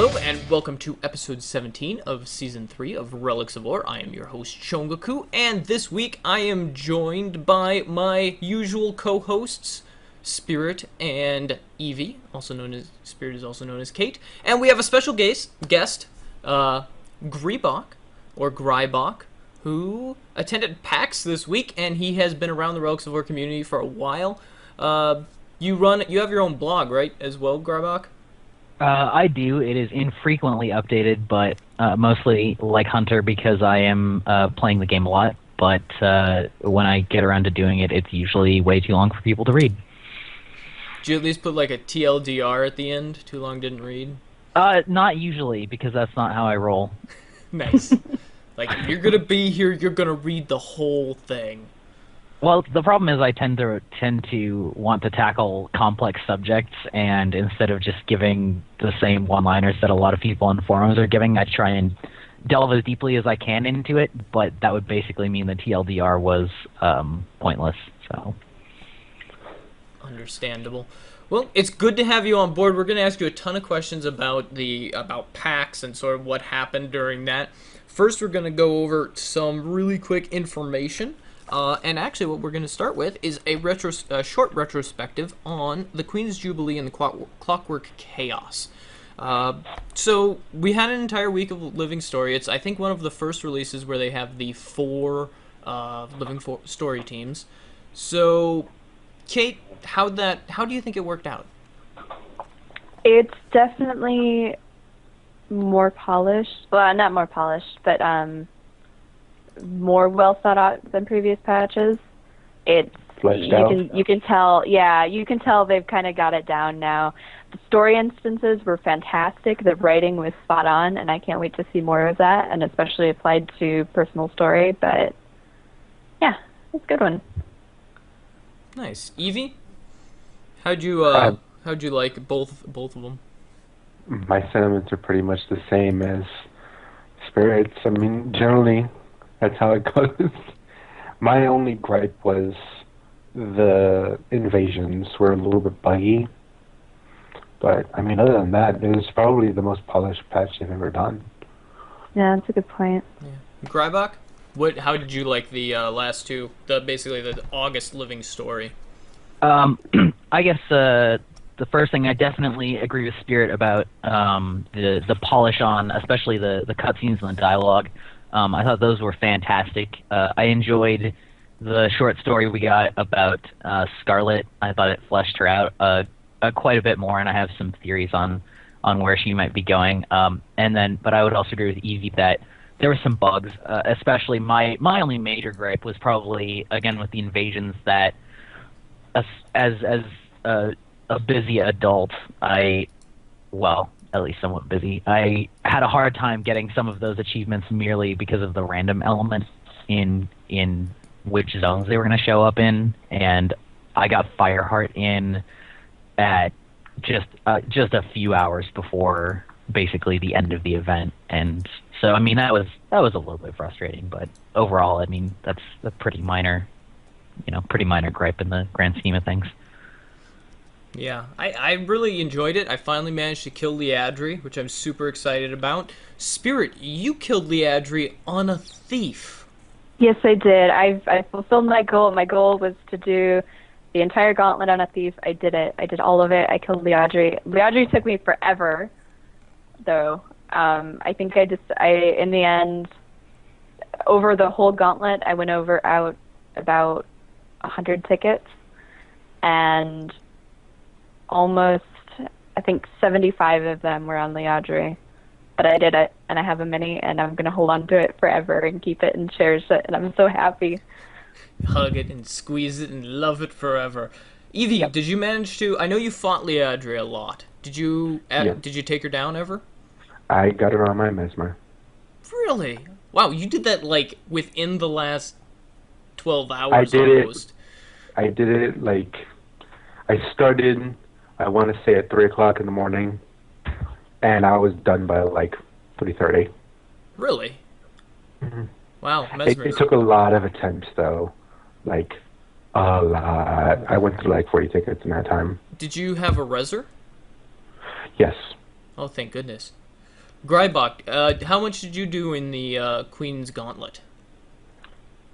Hello and welcome to episode 17 of season 3 of Relics of Lore. I am your host Shongaku, and this week I am joined by my usual co-hosts, Spirit and Evie, also known as Spirit is also known as Kate, and we have a special guest, Greibach or Greibach, who attended PAX this week, and he has been around the Relics of Lore community for a while. You have your own blog, right, as well, Greibach? I do. It is infrequently updated, but mostly like Hunter because I am playing the game a lot. But when I get around to doing it, it's usually way too long for people to read. Did you at least put like a TLDR at the end? Too long didn't read? Not usually, because that's not how I roll. Nice. Like, if you're going to be here, you're going to read the whole thing. Well, the problem is I tend to want to tackle complex subjects, and instead of just giving the same one-liners that a lot of people on forums are giving, I try and delve as deeply as I can into it, but that would basically mean the TLDR was pointless. So, understandable. Well, it's good to have you on board. We're going to ask you a ton of questions about PAX and sort of what happened during that. First, we're going to go over some really quick information. And actually, what we're going to start with is a short retrospective on the Queen's Jubilee and the Clockwork Chaos. So we had an entire week of Living Story. It's, I think, one of the first releases where they have the four Living Story teams. So, Kate, how do you think it worked out? It's definitely more polished. Well, not more polished, but more well thought out than previous patches. It's you can tell, yeah, you can tell they've kind of got it down now. The story instances were fantastic. The writing was spot on, and I can't wait to see more of that, and especially applied to personal story. But yeah, it's a good one. Nice, Evie. How'd you like both of them? My sentiments are pretty much the same as Spirit's. I mean, generally, that's how it goes. My only gripe was the invasions were a little bit buggy. But, I mean, other than that, it was probably the most polished patch they've ever done. Yeah, that's a good point. Yeah. Greibach, how did you like the last two, basically the August Living Story? I guess the first thing, I definitely agree with Spirit about the polish on, especially the cutscenes and the dialogue. I thought those were fantastic. I enjoyed the short story we got about Scarlet. I thought it fleshed her out quite a bit more, and I have some theories on where she might be going. But I would also agree with Evie that there were some bugs, especially my only major gripe was probably, again, with the invasions that as a busy adult, at least somewhat busy, I had a hard time getting some of those achievements merely because of the random elements in which zones they were going to show up in, and I got Fireheart in at just a few hours before basically the end of the event, and so I mean that was a little bit frustrating, but overall, I mean that's a pretty minor gripe in the grand scheme of things. Yeah, I really enjoyed it. I finally managed to kill Liadri, which I'm super excited about. Spirit, you killed Liadri on a thief. Yes, I did. I fulfilled my goal. My goal was to do the entire gauntlet on a thief. I did it. I did all of it. I killed Liadri. Liadri took me forever, though. I think in the end, over the whole gauntlet, I went out about 100 tickets, and almost, I think 75 of them were on Liadri. But I did it, and I have a mini, and I'm going to hold on to it forever and keep it and cherish it, and I'm so happy. Hug it and squeeze it and love it forever. Evie, yep. Did you manage to... I know you fought Liadri a lot. Did you take her down ever? I got her on my Mesmer. Really? Wow, you did that, like, within the last 12 hours I did almost. I did it, like... I started... I want to say at 3 o'clock in the morning, and I was done by like 3:30. Really? Mm-hmm. Wow, it took a lot of attempts, though. Like, a lot. I went through like 40 tickets in that time. Did you have a reser? Yes. Oh, thank goodness. Greibach, how much did you do in the Queen's Gauntlet?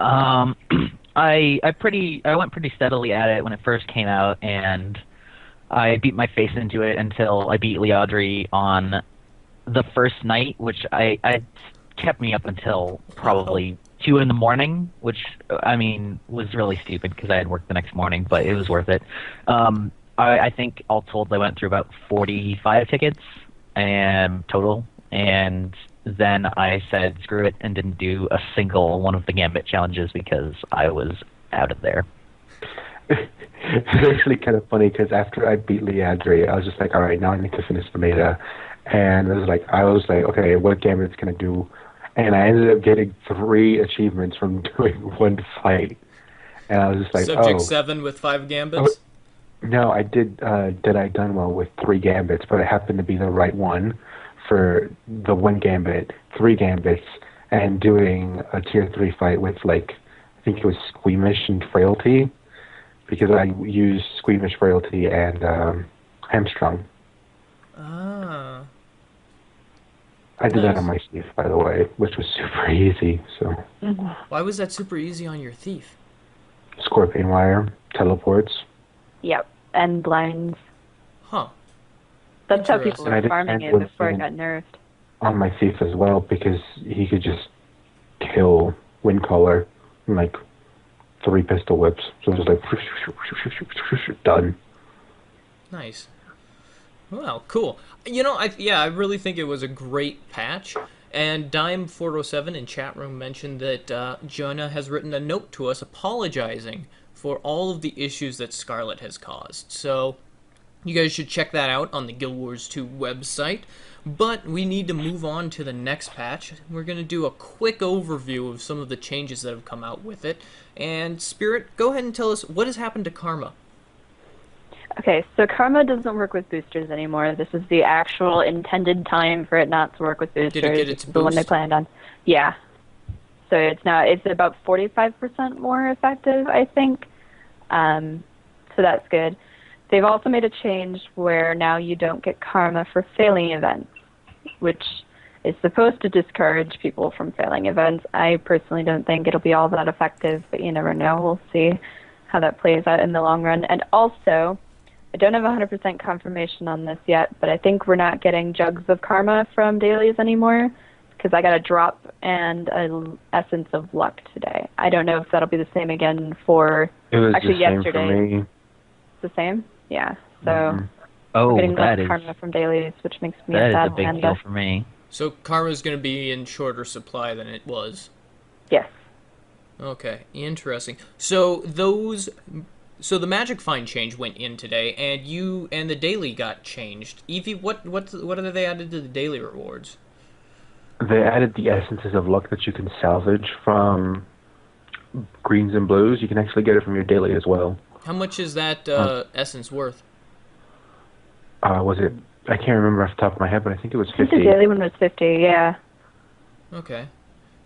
Um, I went pretty steadily at it when it first came out, and I beat my face into it until I beat Liadri on the first night, which I kept me up until Wow. probably 2 in the morning, which I mean was really stupid because I had work the next morning, but it was worth it. I think all told I went through about 45 tickets and total, and then I said screw it and didn't do a single one of the Gambit challenges because I was out of there. It's actually kind of funny because after I beat Leandre, I was just like, all right, now I need to finish the meta. And I was like, okay, what gambit's can I do? And I ended up getting 3 achievements from doing one fight. And I was just like, Subject oh, 7 with 5 oh gambits? no, I did I done well with 3 gambits, but it happened to be the right one for the 1 gambit, 3 gambits, and doing a tier 3 fight with, like, I think it was Squeamish and Frailty, because I used Squeamish, Frailty, and Hamstrung. Ah, I did that on nice. my Thief, by the way, which was super easy. So, Mhm. Why was that super easy on your thief? Scorpion Wire, teleports, Yep, and blinds. Huh. That's how people Interesting. and I were did farming it Antler before it Fiend got nerfed. on my Thief as well, because he could just kill Windcaller in like 3 pistol whips. So it was like done. Nice. Well, cool. I really think it was a great patch. And Dime407 in chat room mentioned that Jonah has written a note to us apologizing for all of the issues that Scarlet has caused. So you guys should check that out on the Guild Wars 2 website. But we need to move on to the next patch. We're going to do a quick overview of some of the changes that have come out with it. And Spirit, go ahead and tell us what has happened to Karma. Okay, so Karma doesn't work with boosters anymore. This is the actual intended time for it not to work with boosters. Did it get This its is the one they boost? planned on. Yeah. So it's about 45% more effective, I think. So that's good. They've also made a change where now you don't get karma for failing events, which is supposed to discourage people from failing events. I personally don't think it'll be all that effective, but you never know. We'll see how that plays out in the long run. And also, I don't have 100% confirmation on this yet, but I think we're not getting jugs of karma from dailies anymore because I got a drop and an essence of luck today. I don't know if that'll be the same again for It was actually the same yesterday. for me. The same? Yeah. So Mhm. we're Oh, getting less that is karma from dailies, which makes me that is a sad big panda. deal for me. So Karma's going to be in shorter supply than it was. Yes. Okay, interesting. So the Magic Find change went in today, and you and the daily got changed. Evie, what are they added to the daily rewards? They added the essences of luck that you can salvage from greens and blues. You can actually get it from your daily as well. How much is that Uh, essence worth? was it? I can't remember off the top of my head, but I think it was I think the 50. daily one was 50, yeah. Okay.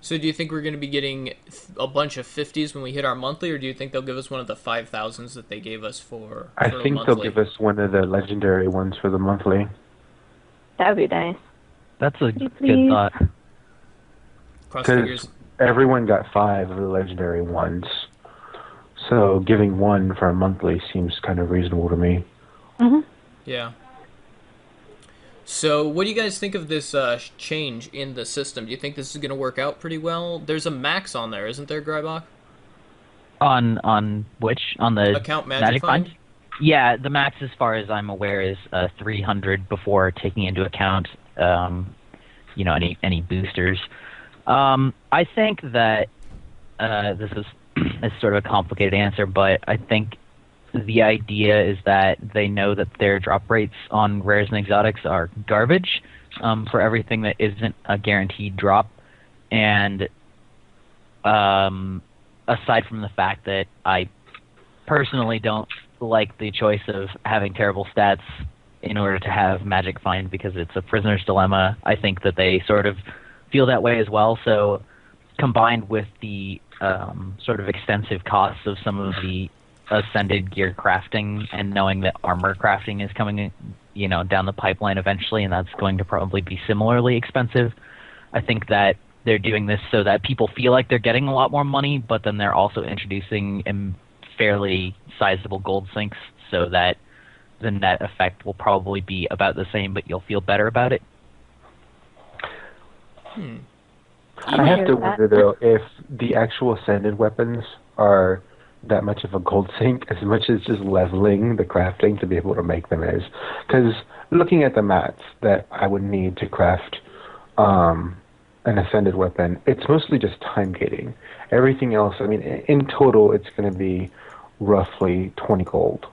So do you think we're going to be getting a bunch of 50s when we hit our monthly, or do you think they'll give us one of the 5,000s that they gave us I for a think they'll monthly? give us one of the legendary ones for the monthly. That would be nice. That's a Pretty good please. thought. Cross Because fingers. everyone got 5 of the legendary ones. So giving one for a monthly seems kind of reasonable to me. Hmm. Yeah. So, what do you guys think of this change in the system? Do you think this is going to work out pretty well? There's a max on there, isn't there, Greibach? On which? On the Account Magic Magic Find? Find? Yeah, the max, as far as I'm aware, is 300 before taking into account, any boosters. I think that this is it's sort of a complicated answer, but I think the idea is that they know that their drop rates on rares and exotics are garbage for everything that isn't a guaranteed drop, and aside from the fact that I personally don't like the choice of having terrible stats in order to have Magic Find because it's a prisoner's dilemma, I think that they sort of feel that way as well. So combined with the sort of extensive costs of some of the ascended gear crafting and knowing that armor crafting is coming down the pipeline eventually, and that's going to probably be similarly expensive. I think that they're doing this so that people feel like they're getting a lot more money, but then they're also introducing fairly sizable gold sinks so that the net effect will probably be about the same, but you'll feel better about it. I have to wonder, though, if the actual ascended weapons are that much of a gold sink as much as just leveling the crafting to be able to make them is. Because looking at the mats that I would need to craft an ascended weapon, it's mostly just time gating. Everything else, I mean, in total, it's going to be roughly 20 gold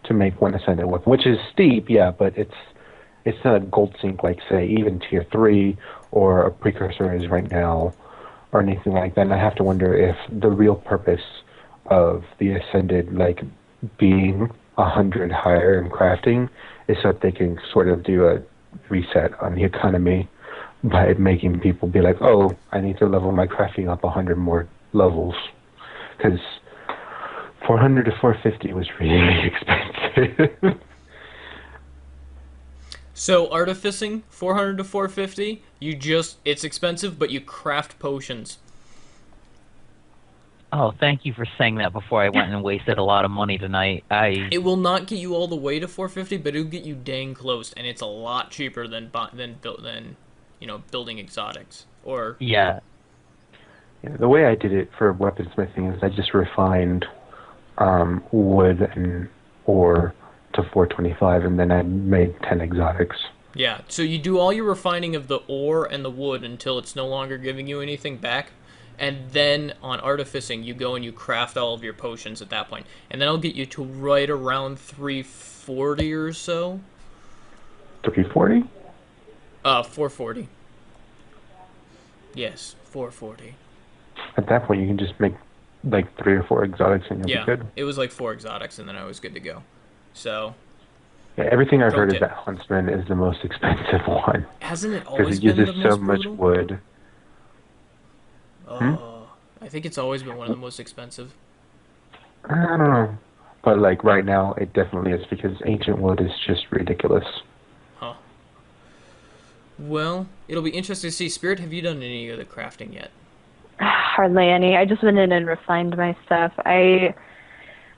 to make one ascended weapon, which is steep, yeah, but it's not a gold sink like, say, even tier 3 or a precursor is right now or anything like that. And I have to wonder if the real purpose of the ascended, like, being 100 higher in crafting is so that they can sort of do a reset on the economy by making people be like, oh, I need to level my crafting up 100 more levels. Because 400 to 450 was really expensive. So artificing 400 to 450, it's expensive, but you craft potions. Oh, thank you for saying that before I went and wasted a lot of money tonight. It will not get you all the way to 450, but it'll get you dang close, and it's a lot cheaper than building exotics or yeah. The way I did it for weaponsmithing is I just refined wood and ore to 425, and then I made 10 exotics. Yeah, so you do all your refining of the ore and the wood until it's no longer giving you anything back, and then on artificing you go and you craft all of your potions at that point, and then I'll get you to right around 340 or so. 340? 440. Yes, 440. At that point, you can just make like 3 or 4 exotics and you'll be good. It was like 4 exotics, and then I was good to go. So. Yeah, everything I've heard is that Huntsman is the most expensive one. Hasn't it always been the most brutal? Because it uses so much wood. I think it's always been one of the most expensive. I don't know. But like right now, it definitely is because ancient wood is just ridiculous. Huh. Well, it'll be interesting to see. Spirit, have you done any of the crafting yet? Hardly any. I just went in and refined my stuff.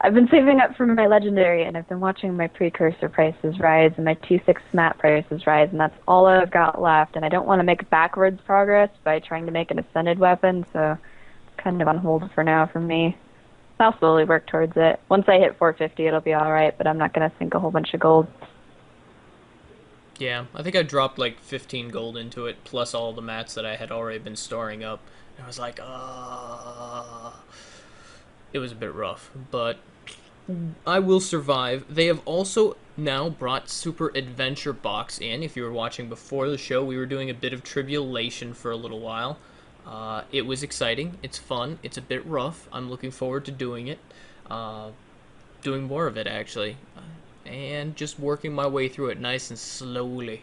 I've been saving up for my legendary, and I've been watching my precursor prices rise and my T6 mat prices rise, and that's all I've got left. And I don't want to make backwards progress by trying to make an ascended weapon, so it's kind of on hold for now for me. I'll slowly work towards it. Once I hit 450, it'll be all right, but I'm not going to sink a whole bunch of gold. Yeah, I think I dropped like 15 gold into it, plus all the mats that I had already been storing up. I was like, it was a bit rough, but I will survive. They have also now brought Super Adventure Box in. If you were watching before the show, we were doing a bit of Tribulation for a little while. It was exciting. It's fun. It's a bit rough. I'm looking forward to doing it. Doing more of it, actually. And just working my way through it nice and slowly.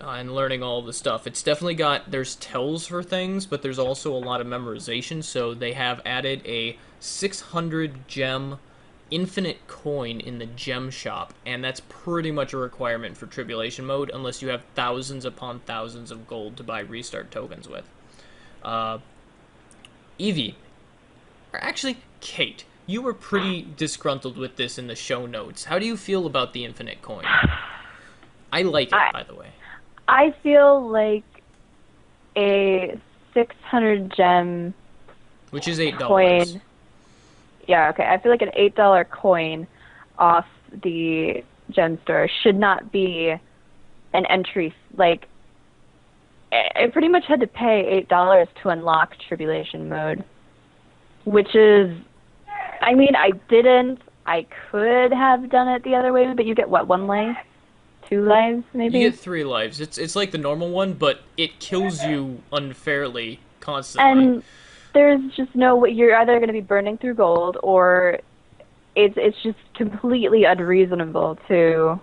And learning all the stuff. It's definitely there's tells for things, but there's also a lot of memorization, so they have added a 600 gem infinite coin in the gem shop, and that's pretty much a requirement for Tribulation mode, unless you have thousands upon thousands of gold to buy restart tokens with. Evie, or actually, Kate, you were pretty disgruntled with this in the show notes. How do you feel about the infinite coin? I like it, by the way. I feel like a 600 gem which is $8 coin. Yeah, okay. I feel like an $8 coin off the gem store should not be an entry. Like, I pretty much had to pay $8 to unlock Tribulation mode, which is, I mean, I didn't. I could have done it the other way, but you get, what, 1 life? 2 lives, maybe? You get 3 lives. It's like the normal one, but it kills you unfairly constantly. And there's just no way. You're either going to be burning through gold, or it's just completely unreasonable to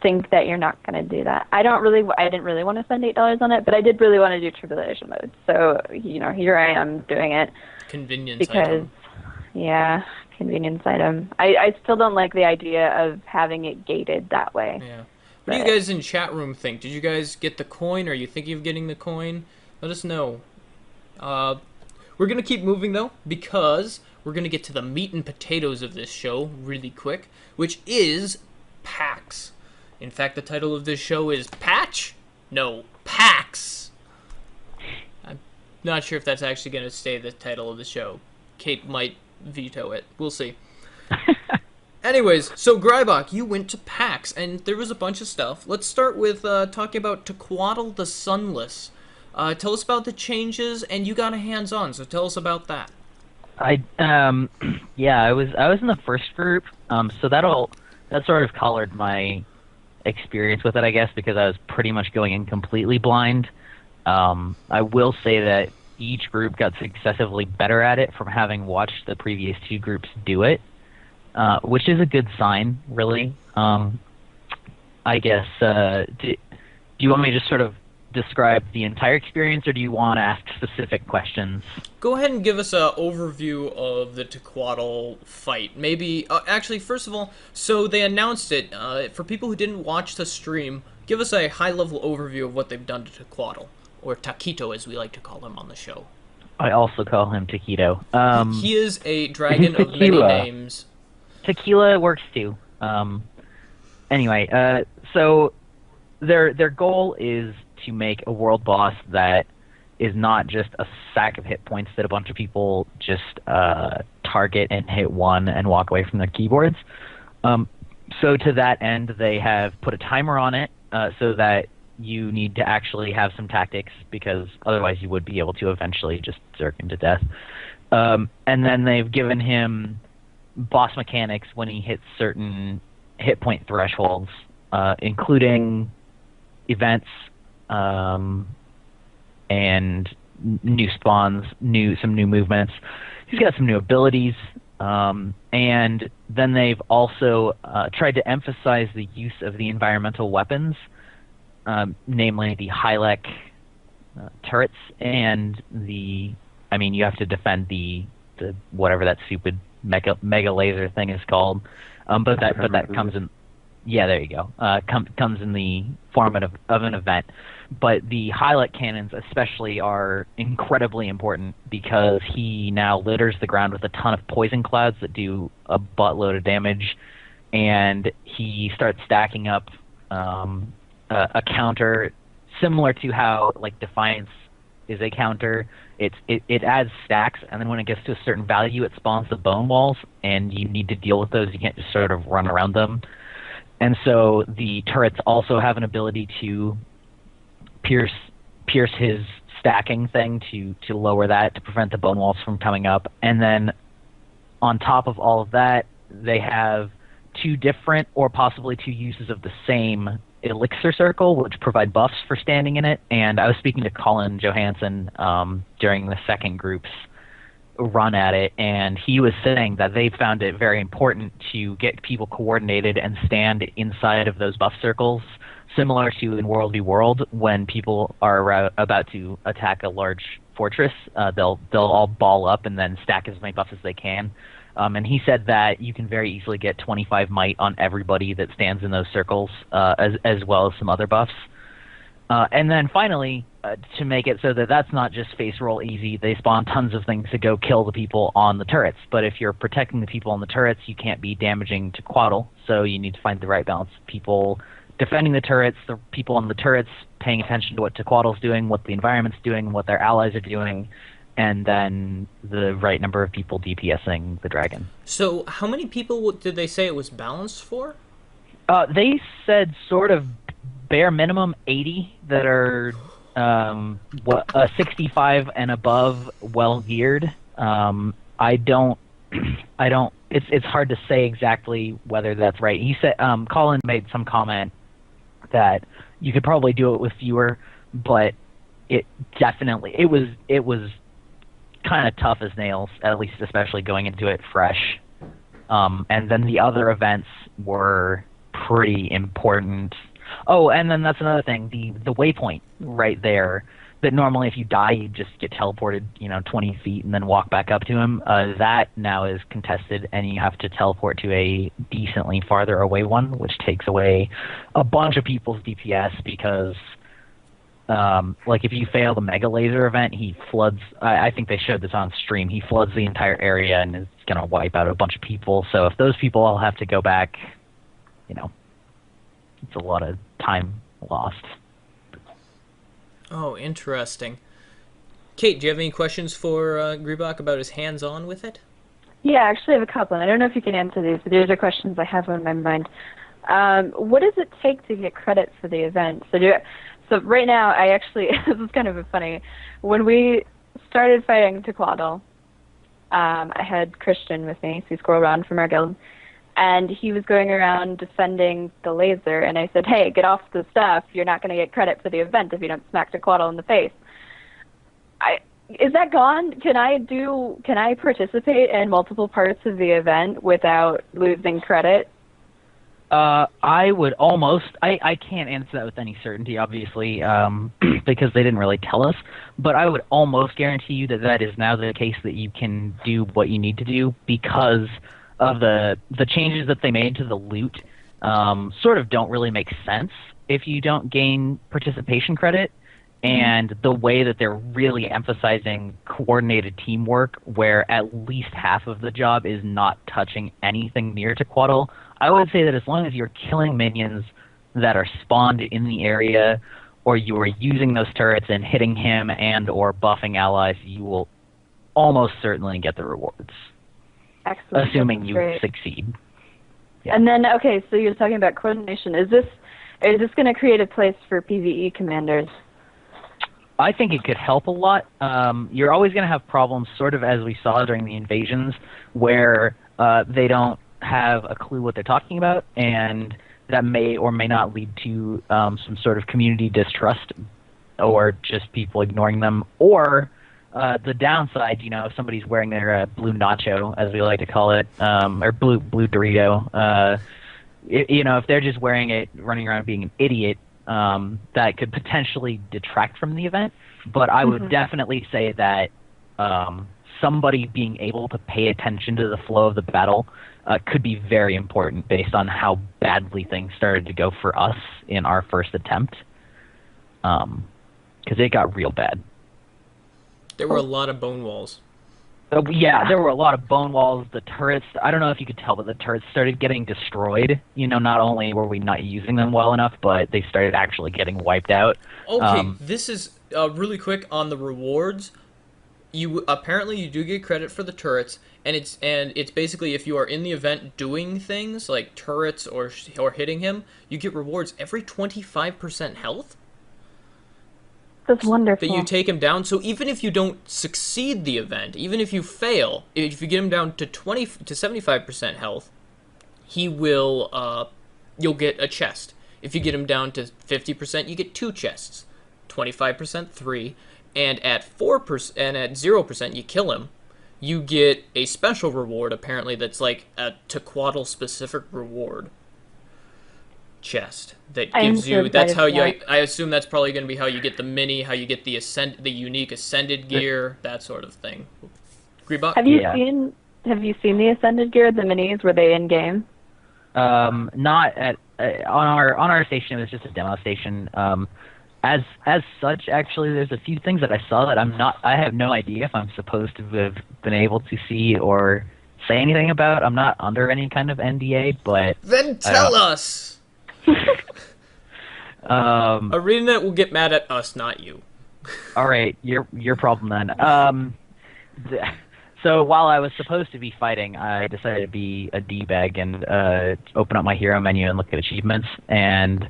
think that you're not going to do that. I didn't really want to spend $8 on it, but I did really want to do Tribulation mode. So, here I am doing it. Convenience item. Yeah, convenience item. I still don't like the idea of having it gated that way. Yeah. What do you guys in chat room think? Did you guys get the coin? Are you thinking of getting the coin? Let us know. We're going to keep moving, though, because we're going to get to the meat and potatoes of this show really quick, which is PAX. In fact, the title of this show is Patch? No, PAX. I'm not sure if that's actually going to stay the title of the show. Kate might veto it. We'll see. Anyways, so Greibach, you went to PAX, and there was a bunch of stuff. Let's start with talking about Tequatl the Sunless. Tell us about the changes, and you got a hands-on, so tell us about that. Yeah, I was in the first group, so that sort of colored my experience with it, I guess, because I was pretty much going in completely blind. I will say that each group got successively better at it from having watched the previous two groups do it, which is a good sign, really. I guess, do you want me to just sort of describe the entire experience, or do you want to ask specific questions? Go ahead and give us an overview of the Tequatl fight. Maybe, actually, first of all, so they announced it. For people who didn't watch the stream, give us a high-level overview of what they've done to Tequatl, or Taquito, as we like to call him on the show. I also call him Taquito. He is a dragon of many names. Tequila works too. Anyway, so their goal is to make a world boss that is not just a sack of hit points that a bunch of people just target and hit one and walk away from their keyboards. So to that end, they have put a timer on it so that you need to actually have some tactics, because otherwise you would be able to eventually just zerk him to death. And then they've given him boss mechanics when he hits certain hit point thresholds, including events, and new spawns, some new movements. He's got some new abilities, and then they've also tried to emphasize the use of the environmental weapons, namely the Hylek turrets and you have to defend the whatever that stupid mega laser thing is called, but that comes in. Yeah, there you go. Comes in the form of an event. But the Hylek cannons especially are incredibly important, because he now litters the ground with a ton of poison clouds that do a buttload of damage, and he starts stacking up a counter similar to how Defiance is a counter. It adds stacks, and then when it gets to a certain value, it spawns the bone walls, and you need to deal with those. You can't just sort of run around them. And so the turrets also have an ability to pierce his stacking thing to lower that, to prevent the bone walls from coming up. And then on top of all of that, they have two different, or possibly two uses of the same elixir circle, which provide buffs for standing in it. And I was speaking to Colin Johansson during the second group's run at it, and he was saying that they found it very important to get people coordinated and stand inside of those buff circles, similar to in World v World, when people are about to attack a large fortress. They'll all ball up and then stack as many buffs as they can. And he said that you can very easily get 25 might on everybody that stands in those circles, as well as some other buffs. And then finally, to make it so that that's not just face roll easy, they spawn tons of things to go kill the people on the turrets. But if you're protecting the people on the turrets, you can't be damaging Tequatl, so you need to find the right balance. People defending the turrets, the people on the turrets paying attention to what Tequatl's doing, what the environment's doing, what their allies are doing, and then the right number of people DPSing the dragon. So how many people did they say it was balanced for? They said sort of bare minimum 80 that are 65 and above, well geared. It's hard to say exactly whether that's right. He said Colin made some comment that you could probably do it with fewer, but it was kind of tough as nails, at least especially going into it fresh. And then the other events were pretty important. Oh, and then that's another thing, the waypoint right there. that normally if you die you just get teleported 20 feet and then walk back up to him. That now is contested, and you have to teleport to a decently farther away one, which takes away a bunch of people's DPS because like if you fail the Mega Laser event, he floods. I think they showed this on stream. He floods the entire area and is going to wipe out a bunch of people. So if those people all have to go back, it's a lot of time lost. Oh, interesting. Kate, do you have any questions for Greibach about his hands-on with it? Yeah, actually I have a couple, and I don't know if you can answer these, but these are questions I have on my mind. What does it take to get credit for the event? So right now, I actually, this is kind of funny. When we started fighting Tequatl, I had Christian with me, so he's Squirrel Round from our guild, and he was going around defending the laser, and I said, hey, get off the stuff. You're not going to get credit for the event if you don't smack Tequatl in the face. Is that gone? Can I participate in multiple parts of the event without losing credit? I would almost. I can't answer that with any certainty, obviously, because they didn't really tell us. But I would almost guarantee you that is now the case, that you can do what you need to do because of the changes that they made to the loot. Sort of don't really make sense if you don't gain participation credit. And the way that they're really emphasizing coordinated teamwork, where at least half of the job is not touching anything near Tequatl. I would say that as long as you're killing minions that are spawned in the area, or you are using those turrets and hitting him and or buffing allies, you will almost certainly get the rewards. Excellent. Assuming you succeed. Yeah. And then, okay, so you're talking about coordination. Is this going to create a place for PvE commanders? I think it could help a lot. You're always going to have problems, sort of as we saw during the invasions, where they don't have a clue what they're talking about, and that may or may not lead to some sort of community distrust or just people ignoring them. Or the downside, if somebody's wearing their blue nacho, as we like to call it, or blue Dorito, if they're just wearing it, running around being an idiot, that could potentially detract from the event. But I would definitely say that somebody being able to pay attention to the flow of the battle could be very important based on how badly things started to go for us in our first attempt. Because it got real bad. There were a lot of bone walls. Yeah, there were a lot of bone walls. The turrets, I don't know if you could tell, but the turrets started getting destroyed. Not only were we not using them well enough, but they started actually getting wiped out. Okay, this is really quick on the rewards. Apparently you do get credit for the turrets, and it's basically if you are in the event doing things like turrets or hitting him, you get rewards every 25% health. That's wonderful. That you take him down. So even if you don't succeed the event, even if you fail, if you get him down to 75% health, you'll get a chest. If you get him down to 50%, you get 2 chests. 25%, 3, and at 4% and at 0%, you kill him. You get a special reward apparently that's like a Tequatl specific reward chest that gives you. That's how you. I assume that's probably going to be how you get the mini, how you get the unique ascended gear, that sort of thing. Greibach? Have you seen the ascended gear, the minis? Were they in game? Not at on our station. It was just a demo station. As such, actually, there's a few things that I saw that I have no idea if I'm supposed to have been able to see or say anything about. I'm not under any kind of NDA, but then tell us. ArenaNet will get mad at us, not you. All right, your problem then. So while I was supposed to be fighting, I decided to be a D-bag and open up my hero menu and look at achievements. And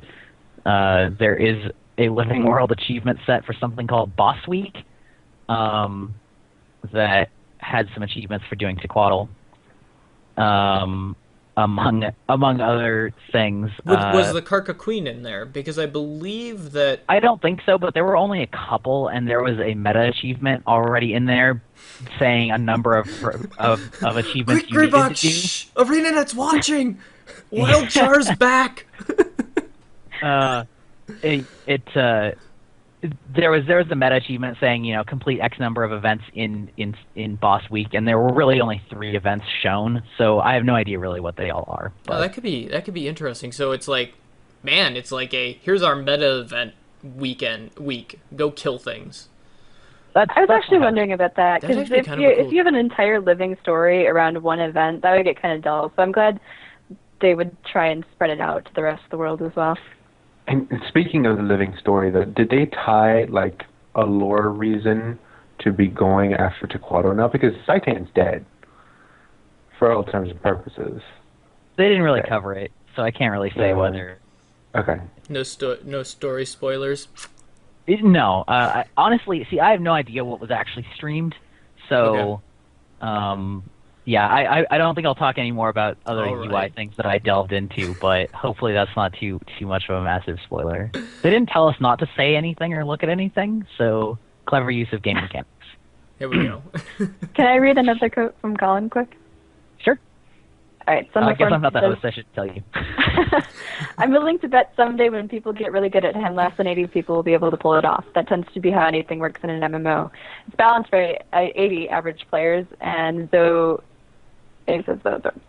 there is a Living World achievement set for something called Boss Week that had some achievements for doing Tequatl. Among other things. Was the Karka Queen in there? Because I believe that... I don't think so, but there were only a couple, and there was a meta achievement already in there saying a number of achievements you needed to do. Shh! ArenaNet's watching! Wild Char's back! there was a meta achievement saying, you know, complete X number of events in boss week, and there were really only 3 events shown, so I have no idea really what they all are. Oh, But that could be interesting. So it's like, man, it's like a here's our meta event week. Go kill things. I was that's actually what wondering about that, That's because actually kind of a cool. if you have an entire living story around one event, that would get kind of dull. So I'm glad they would try and spread it out to the rest of the world as well. And speaking of the living story, though, did they tie like a lore reason to be going after Tequato now? Because Saitan's dead, for all intents and purposes. They didn't really Okay. cover it, so I can't really say whether. Okay. No story spoilers. No, honestly, see, I have no idea what was actually streamed, so, yeah, I don't think I'll talk any more about other All UI right. things that I delved into, but hopefully that's not too much of a massive spoiler. They didn't tell us not to say anything or look at anything, so clever use of game mechanics. Here we go. Can I read another quote from Colin quick? Sure. All right. I guess I'm not the says, host, I should tell you. I'm willing to bet someday when people get really good at him, less than 80 people will be able to pull it off. That tends to be how anything works in an MMO. It's balanced for 80 average players, and though it says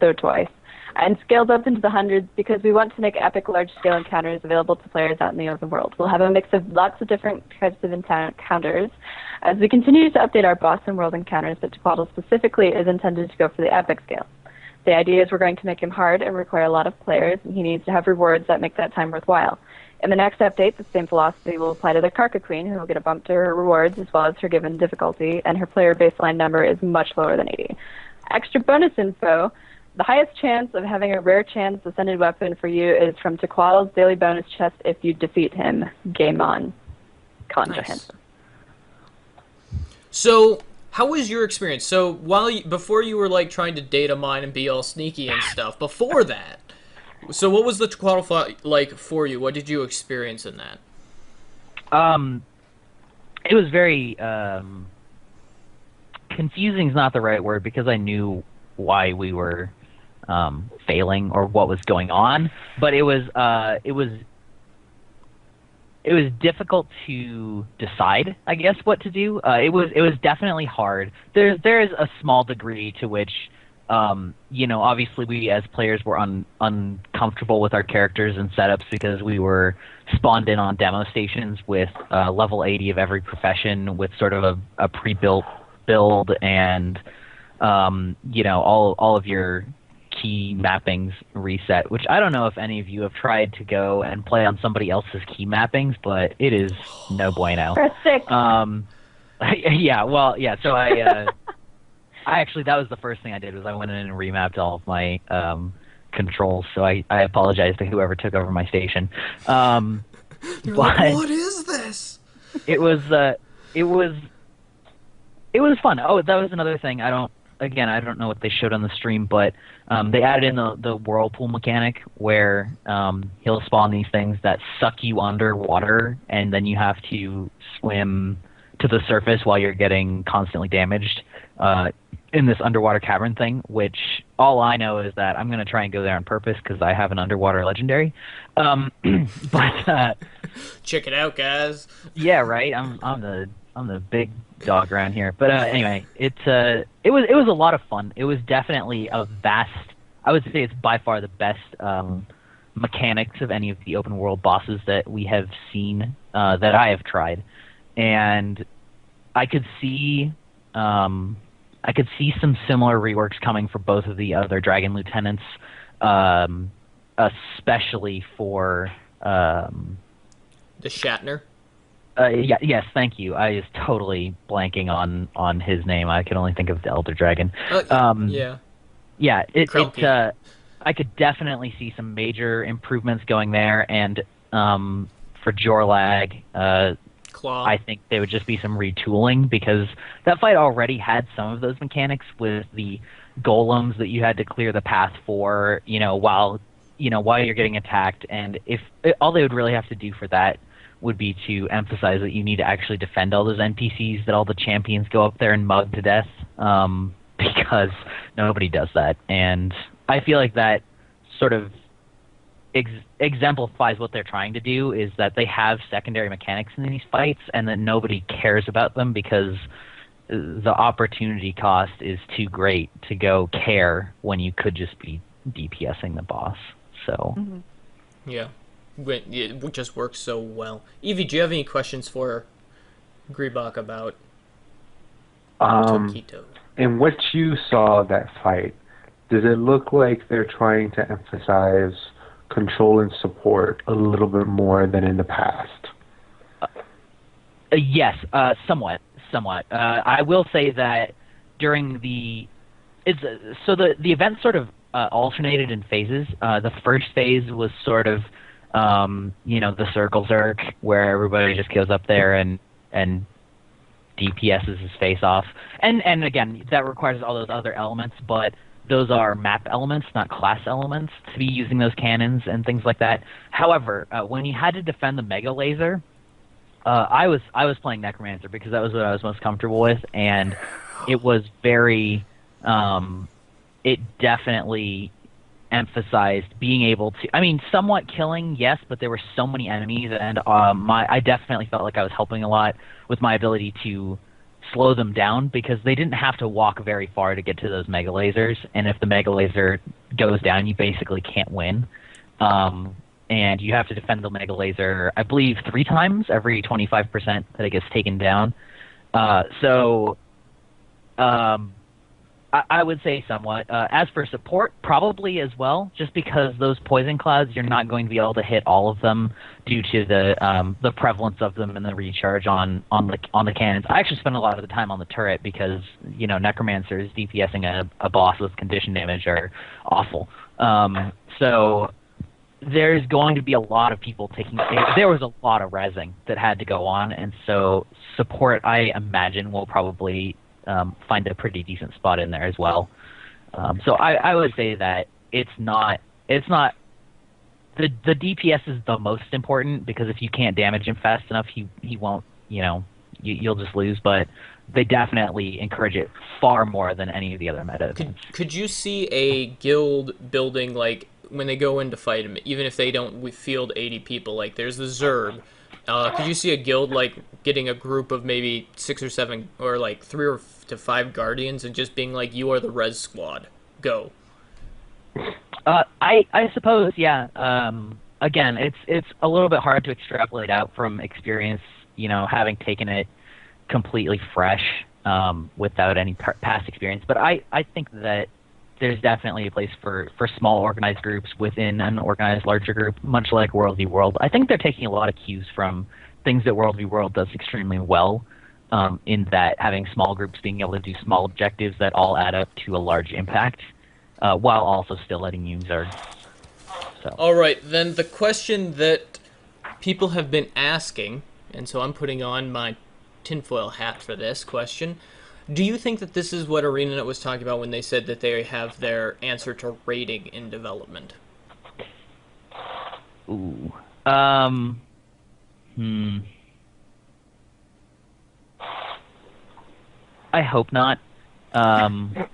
though twice, and scaled up into the hundreds because we want to make epic large-scale encounters available to players out in the open world. We'll have a mix of lots of different types of encounters as we continue to update our boss and world encounters, but Tequatl specifically is intended to go for the epic scale. The idea is we're going to make him hard and require a lot of players, and he needs to have rewards that make that time worthwhile. In the next update, the same philosophy will apply to the Karka Queen, who will get a bump to her rewards as well as her given difficulty, and her player baseline number is much lower than 80. Extra bonus info: the highest chance of having a rare chance ascended weapon for you is from Tequatl's daily bonus chest if you defeat him. Game on. Colin Nice. Johansson. So, how was your experience? So, before you were like trying to data mine and be all sneaky and stuff, before that, so what was the Tequatl fight like for you? What did you experience in that? It was very confusing is not the right word, because I knew why we were failing or what was going on, but it was difficult to decide, I guess, what to do. It was definitely hard. There's a small degree to which, you know, obviously we as players were uncomfortable with our characters and setups because we were spawned in on demo stations with level 80 of every profession with sort of a pre-built build and, you know, all of your key mappings reset, which I don't know if any of you have tried to go and play on somebody else's key mappings, but it is no bueno. Press 6. Yeah, well, yeah, so I actually, that was the first thing I did, was I went in and remapped all of my controls, so I apologize to whoever took over my station. You're like, what is this? It was fun. Oh, that was another thing. I don't know what they showed on the stream, but they added in the whirlpool mechanic where he'll spawn these things that suck you underwater, and then you have to swim to the surface while you're getting constantly damaged in this underwater cavern thing, which all I know is that I'm going to try and go there on purpose because I have an underwater legendary. But check it out, guys. yeah, right. I'm the big dog around here. But anyway, it was a lot of fun. It was definitely a vast. I would say it's by far the best mechanics of any of the open world bosses that we have seen, that I have tried, and I could see some similar reworks coming for both of the other Dragon Lieutenants, especially for The Shatner. Yes, thank you. I was totally blanking on his name. I could only think of the Elder Dragon. Yeah. Yeah, Krelky. I could definitely see some major improvements going there, and for Jorlag, Claw. I think there would just be some retooling, because that fight already had some of those mechanics with the golems that you had to clear the path for, while you're getting attacked, and if all they would really have to do for that would be to emphasize that you need to actually defend all those NPCs that all the champions go up there and mug to death, because nobody does that. And I feel like that sort of exemplifies what they're trying to do is that they have secondary mechanics in these fights, and that nobody cares about them because the opportunity cost is too great to go care when you could just be DPSing the boss. So, Yeah. It just works so well. Evie, do you have any questions for Greibach about Um, Tokito? in what you saw that fight, does it look like they're trying to emphasize control and support a little bit more than in the past? yes, somewhat, somewhat. I will say that during the it's so the event sort of alternated in phases. The first phase was sort of the circle zerk where everybody just goes up there and DPSs his face off. And again, that requires all those other elements, but those are map elements, not class elements, to be using those cannons and things like that. However, when you had to defend the Mega Laser, I was playing Necromancer because that was what I was most comfortable with, and it was very it definitely emphasized being able to, I mean, somewhat killing, yes, but there were so many enemies, and I definitely felt like I was helping a lot with my ability to slow them down because they didn't have to walk very far to get to those mega lasers, and if the mega laser goes down, you basically can't win. And you have to defend the mega laser, I believe, 3 times every 25% that it gets taken down. So I would say somewhat. As for support, probably as well, just because those poison clouds, you're not going to be able to hit all of them due to the prevalence of them and the recharge on the cannons. I actually spend a lot of the time on the turret because necromancers DPSing a boss with condition damage are awful. So there's going to be a lot of people taking. There was a lot of rezzing that had to go on, and so support, I imagine, will probably find a pretty decent spot in there as well. So I would say that it's not the DPS is the most important because if you can't damage him fast enough, he won't. You'll just lose. But they definitely encourage it far more than any of the other meta events. Could you see a guild building like when they go in to fight him, even if they don't field 80 people? Like there's the Zerg. Could you see a guild like getting a group of maybe 6 or 7 or like 3 to 5 guardians and just being like, you are the res squad, go? I suppose, yeah. Again, it's a little bit hard to extrapolate out from experience, having taken it completely fresh without any past experience. But I think that there's definitely a place for small organized groups within an organized larger group, much like World v. World. I think they're taking a lot of cues from things that World v. World does extremely well, in that having small groups being able to do small objectives that all add up to a large impact, while also still letting you Zerg. So. All right, then the question that people have been asking, and so I'm putting on my tinfoil hat for this question. Do you think that this is what ArenaNet was talking about when they said that they have their answer to raiding in development? Ooh. I hope not. I don't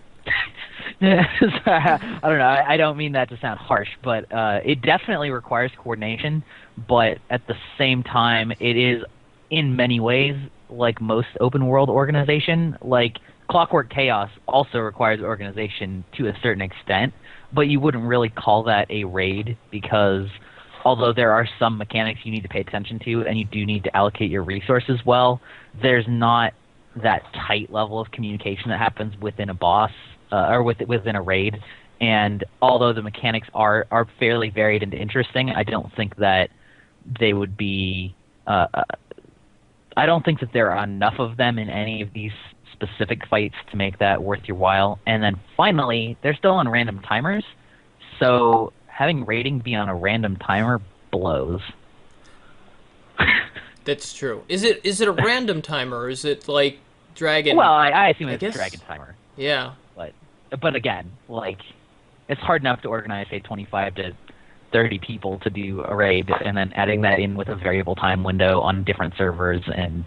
know. I don't mean that to sound harsh, but it definitely requires coordination. But at the same time, it is in many ways like most open world organization. Like Clockwork Chaos also requires organization to a certain extent, but you wouldn't really call that a raid because although there are some mechanics you need to pay attention to and you do need to allocate your resources well, there's not that tight level of communication that happens within a boss or within a raid. And although the mechanics are fairly varied and interesting, I don't think that they would be I don't think that there are enough of them in any of these specific fights to make that worth your while. And then finally, they're still on random timers, so having raiding be on a random timer blows. That's true. Is it a random timer, or is it like Dragon? Well, I assume it's a Dragon timer. Yeah. But again, like, it's hard enough to organize, say, 25 to 30 people to do a raid, and then adding that in with a variable time window on different servers and.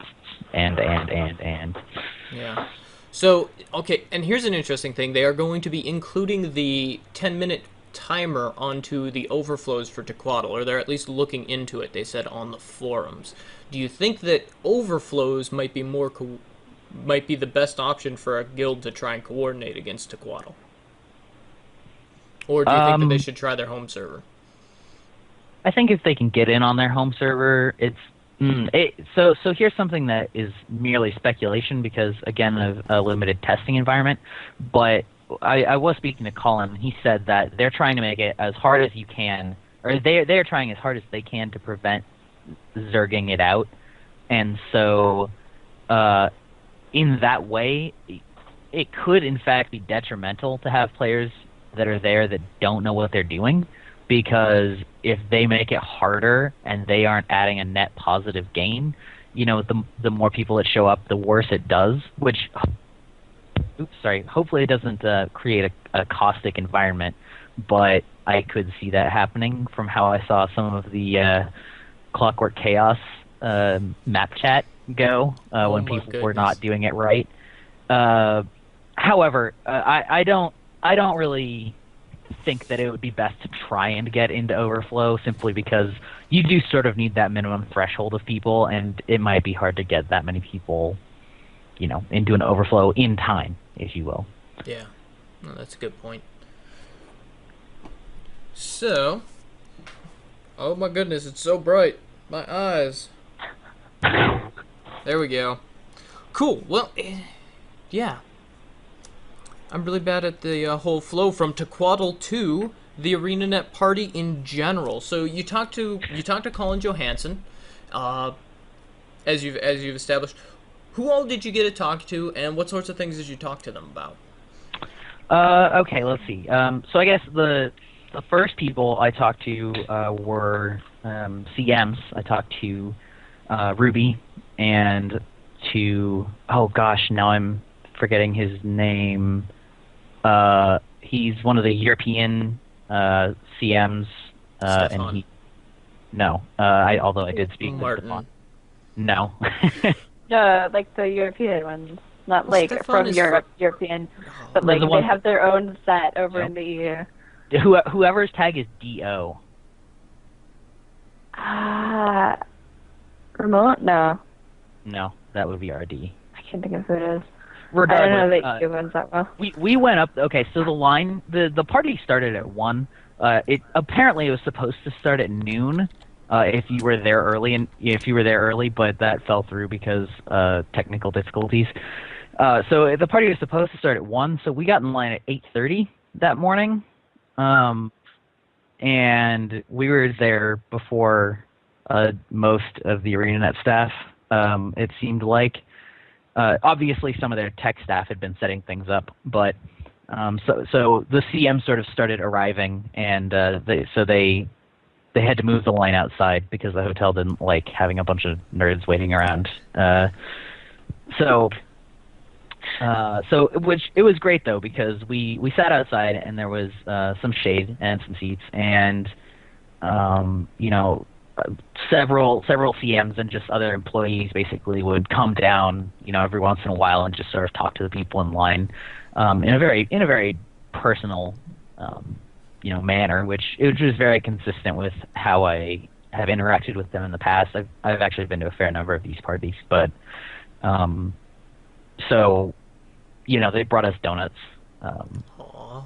Yeah. So, okay, and here's an interesting thing. They are going to be including the 10-minute timer onto the overflows for Tequatl, or they're at least looking into it. They said on the forums. Do you think that overflows might be might be the best option for a guild to try and coordinate against Tequatl? Or do you think that they should try their home server? I think if they can get in on their home server, so here's something that is merely speculation because, again, of a limited testing environment. But I was speaking to Colin. He said that they're trying to make it as hard as you can, or they're trying as hard as they can to prevent zerging it out. And so in that way, it could, in fact, be detrimental to have players that are there that don't know what they're doing, because if they make it harder and they aren't adding a net positive gain, the more people that show up, the worse it does, which, hopefully it doesn't create a caustic environment, but I could see that happening from how I saw some of the Clockwork Chaos map chat go when people were not doing it right. However, I don't really think that it would be best to try and get into overflow, simply because you do sort of need that minimum threshold of people, and it might be hard to get that many people, into an overflow in time, if you will. Yeah, no, that's a good point. So, oh my goodness, it's so bright. My eyes. There we go. Cool. Well, yeah. I'm really bad at the whole flow from Tequatl to the ArenaNet party in general. So you talked to Colin Johansson, as you've established. Who all did you get to talk to, and what sorts of things did you talk to them about? Okay, let's see. So I guess the first people I talked to were CMs. I talked to Ruby and to, oh gosh, now I'm forgetting his name. He's one of the European CMs, and although I did speak with Stefan. No. Like the European ones, not like Stefan from Europe, European, but like they have their own set over in the EU. Whoever's tag is DO. Remote? No. No, that would be RD. I can't think of who it is. Regardless, I don't know the EU ones that well. We went up. Okay, so the line, the party started at 1. It was supposed to start at noon. If you were there early, but that fell through because technical difficulties. So the party was supposed to start at 1, so we got in line at 8:30 that morning, and we were there before most of the ArenaNet staff. It seemed like, obviously, some of their tech staff had been setting things up, but so the CM sort of started arriving, and they had to move the line outside because the hotel didn't like having a bunch of nerds waiting around. Which it was great though, because we sat outside and there was some shade and some seats, and several CMs and just other employees basically would come down every once in a while and just sort of talk to the people in line in a very personal manner, which was very consistent with how I have interacted with them in the past. I've actually been to a fair number of these parties, but so they brought us donuts.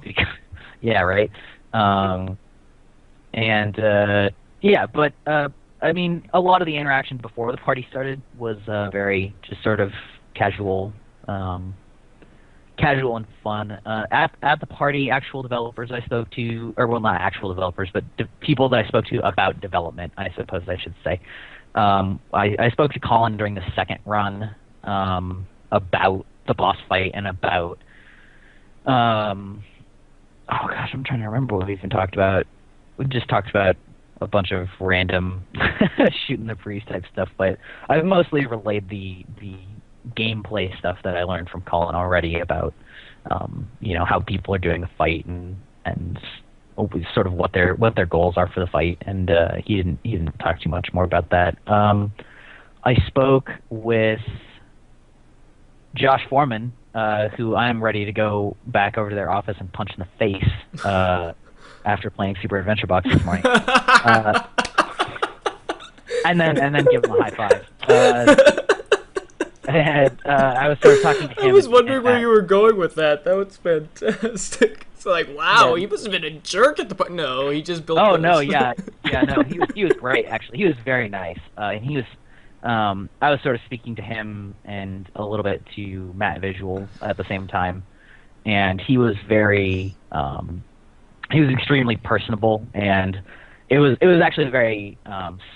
Because, yeah, right. But I mean, a lot of the interaction before the party started was very just sort of casual and fun. At the party, actual developers I spoke to, or well, not actual developers, but people that I spoke to about development, I suppose I should say. I spoke to Colin during the second run about the boss fight and about, oh gosh, I'm trying to remember what we even talked about. We just talked about a bunch of random shooting the breeze type stuff, but I've mostly relayed the gameplay stuff that I learned from Colin already about how people are doing the fight and sort of what their goals are for the fight, and he didn't talk too much more about that. I spoke with Josh Foreman, who I'm ready to go back over to their office and punch in the face after playing Super Adventure Box this morning. And then give him a high five. And I was sort of talking to him. I was wondering and where you were going with that. That was fantastic. It's like, wow, Yeah. he must have been a jerk at the point. No, he just built. Oh those. no, yeah, no, he was great actually. He was very nice, and he was. I was sort of speaking to him and a little bit to Matt Visual at the same time, and he was very. He was extremely personable, and it was actually very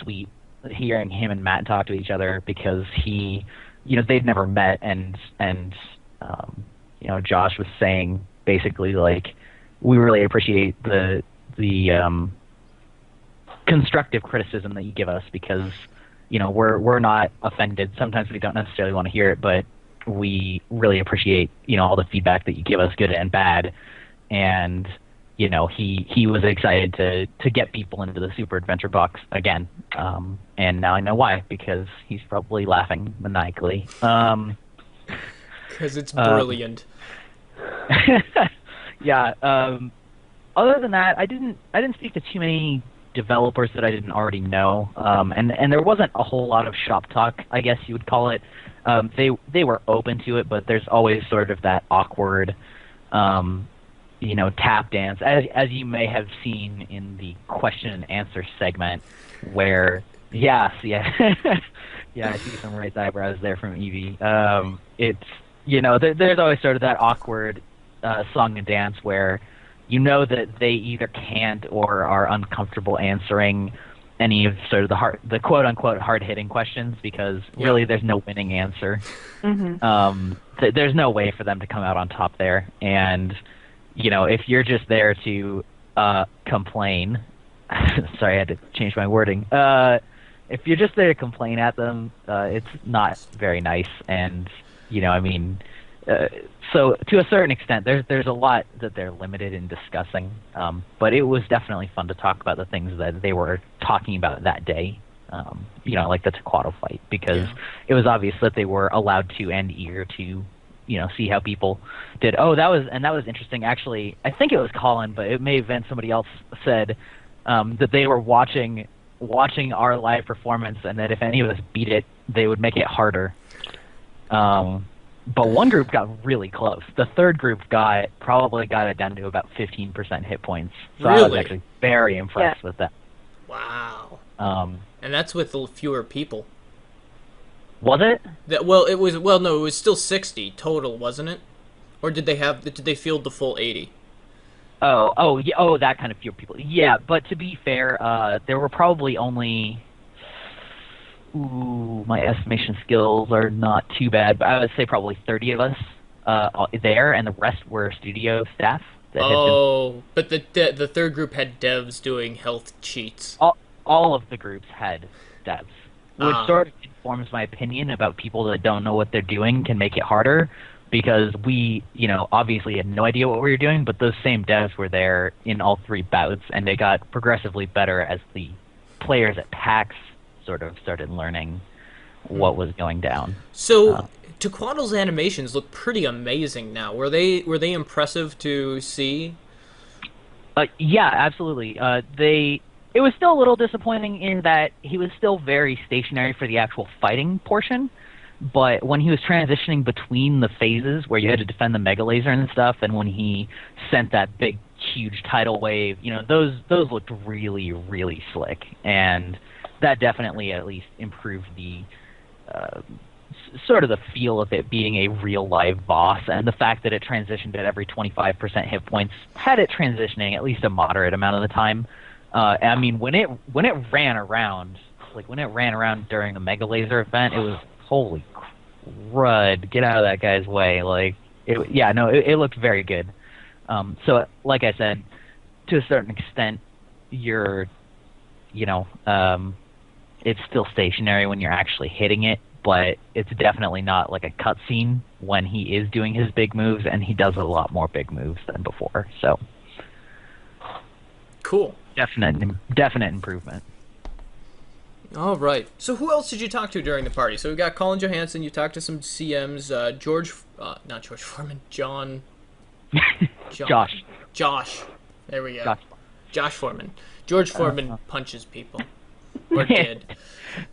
sweet hearing him and Matt talk to each other because they'd never met, and Josh was saying basically like we really appreciate the constructive criticism that you give us because we're not offended. Sometimes we don't necessarily want to hear it, but we really appreciate all the feedback that you give us, good and bad. And he was excited to get people into the Super Adventure Box again, and now I know why, because he's probably laughing maniacally. Because it's brilliant. Yeah. Other than that, I didn't speak to too many developers that I didn't already know, and there wasn't a whole lot of shop talk, I guess you would call it. They were open to it, but there's always sort of that awkward, tap dance, as you may have seen in the question and answer segment, where yeah, I see some raised eyebrows there from Evie. It's there's always sort of that awkward song and dance where that they either can't or are uncomfortable answering any of sort of the quote unquote hard hitting questions because really there's no winning answer. Mm-hmm. There's no way for them to come out on top there, and if you're just there to complain, sorry, I had to change my wording. If you're just there to complain at them, it's not very nice, and so to a certain extent, there's a lot that they're limited in discussing, but it was definitely fun to talk about the things that they were talking about that day, like the Tequato fight, because it was obvious that they were allowed to and eager to, see how people did. Oh, that was interesting. Actually, I think it was Colin, but it may have been somebody else said that they were watching our live performance, and that if any of us beat it, they would make it harder. But one group got really close. The third group probably got it down to about 15% hit points. So I was actually very impressed with that. Wow. And that's with fewer people. Was it? It was still 60 total, wasn't it? Or did they field the full 80? Yeah, that kind of fewer people. Yeah, but to be fair, there were probably only. Ooh, my estimation skills are not too bad, but I would say probably 30 of us there, and the rest were studio staff. But the third group had devs doing health cheats. All of the groups had devs, which sort of informs my opinion about people that don't know what they're doing can make it harder, because we, obviously had no idea what we were doing, but those same devs were there in all three bouts, and they got progressively better as the players at PAX sort of started learning what was going down. So, Tequado's animations look pretty amazing now. Were they impressive to see? Yeah, absolutely. It was still a little disappointing in that he was still very stationary for the actual fighting portion, but when he was transitioning between the phases where you had to defend the Mega Laser and stuff, and when he sent that big, huge tidal wave, those looked really, really slick, and that definitely at least improved the sort of the feel of it being a real live boss, and the fact that it transitioned at every 25% hit points had it transitioning at least a moderate amount of the time. I mean, when it ran around, during the Mega Laser event, it was holy crud, get out of that guy's way. It looked very good. So like I said, to a certain extent, it's still stationary when you're actually hitting it, but it's definitely not like a cutscene when he is doing his big moves, and he does a lot more big moves than before. So, cool. Definite improvement. All right. So who else did you talk to during the party? So we got Colin Johansson. You talked to some CMs. Not George Foreman. Josh. There we go. Josh Foreman. George Foreman punches people. Or did.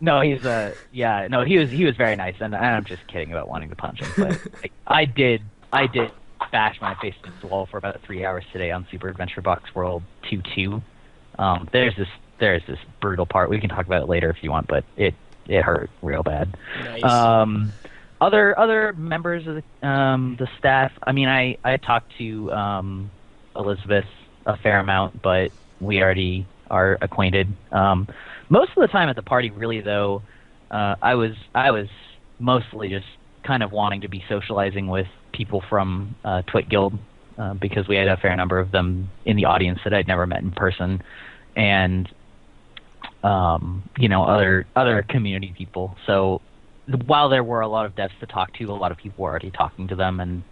No, he's he was very nice, and I'm just kidding about wanting to punch him, but I did bash my face against the wall for about 3 hours today on Super Adventure Box World 2-2. There's this brutal part. We can talk about it later if you want, but it hurt real bad. Nice. Other members of the staff. I mean, I talked to Elizabeth a fair amount, but we already are acquainted. Most of the time at the party, really, though, I was mostly just kind of wanting to be socializing with people from Twit Guild because we had a fair number of them in the audience that I'd never met in person, and other community people. So while there were a lot of devs to talk to, a lot of people were already talking to them, and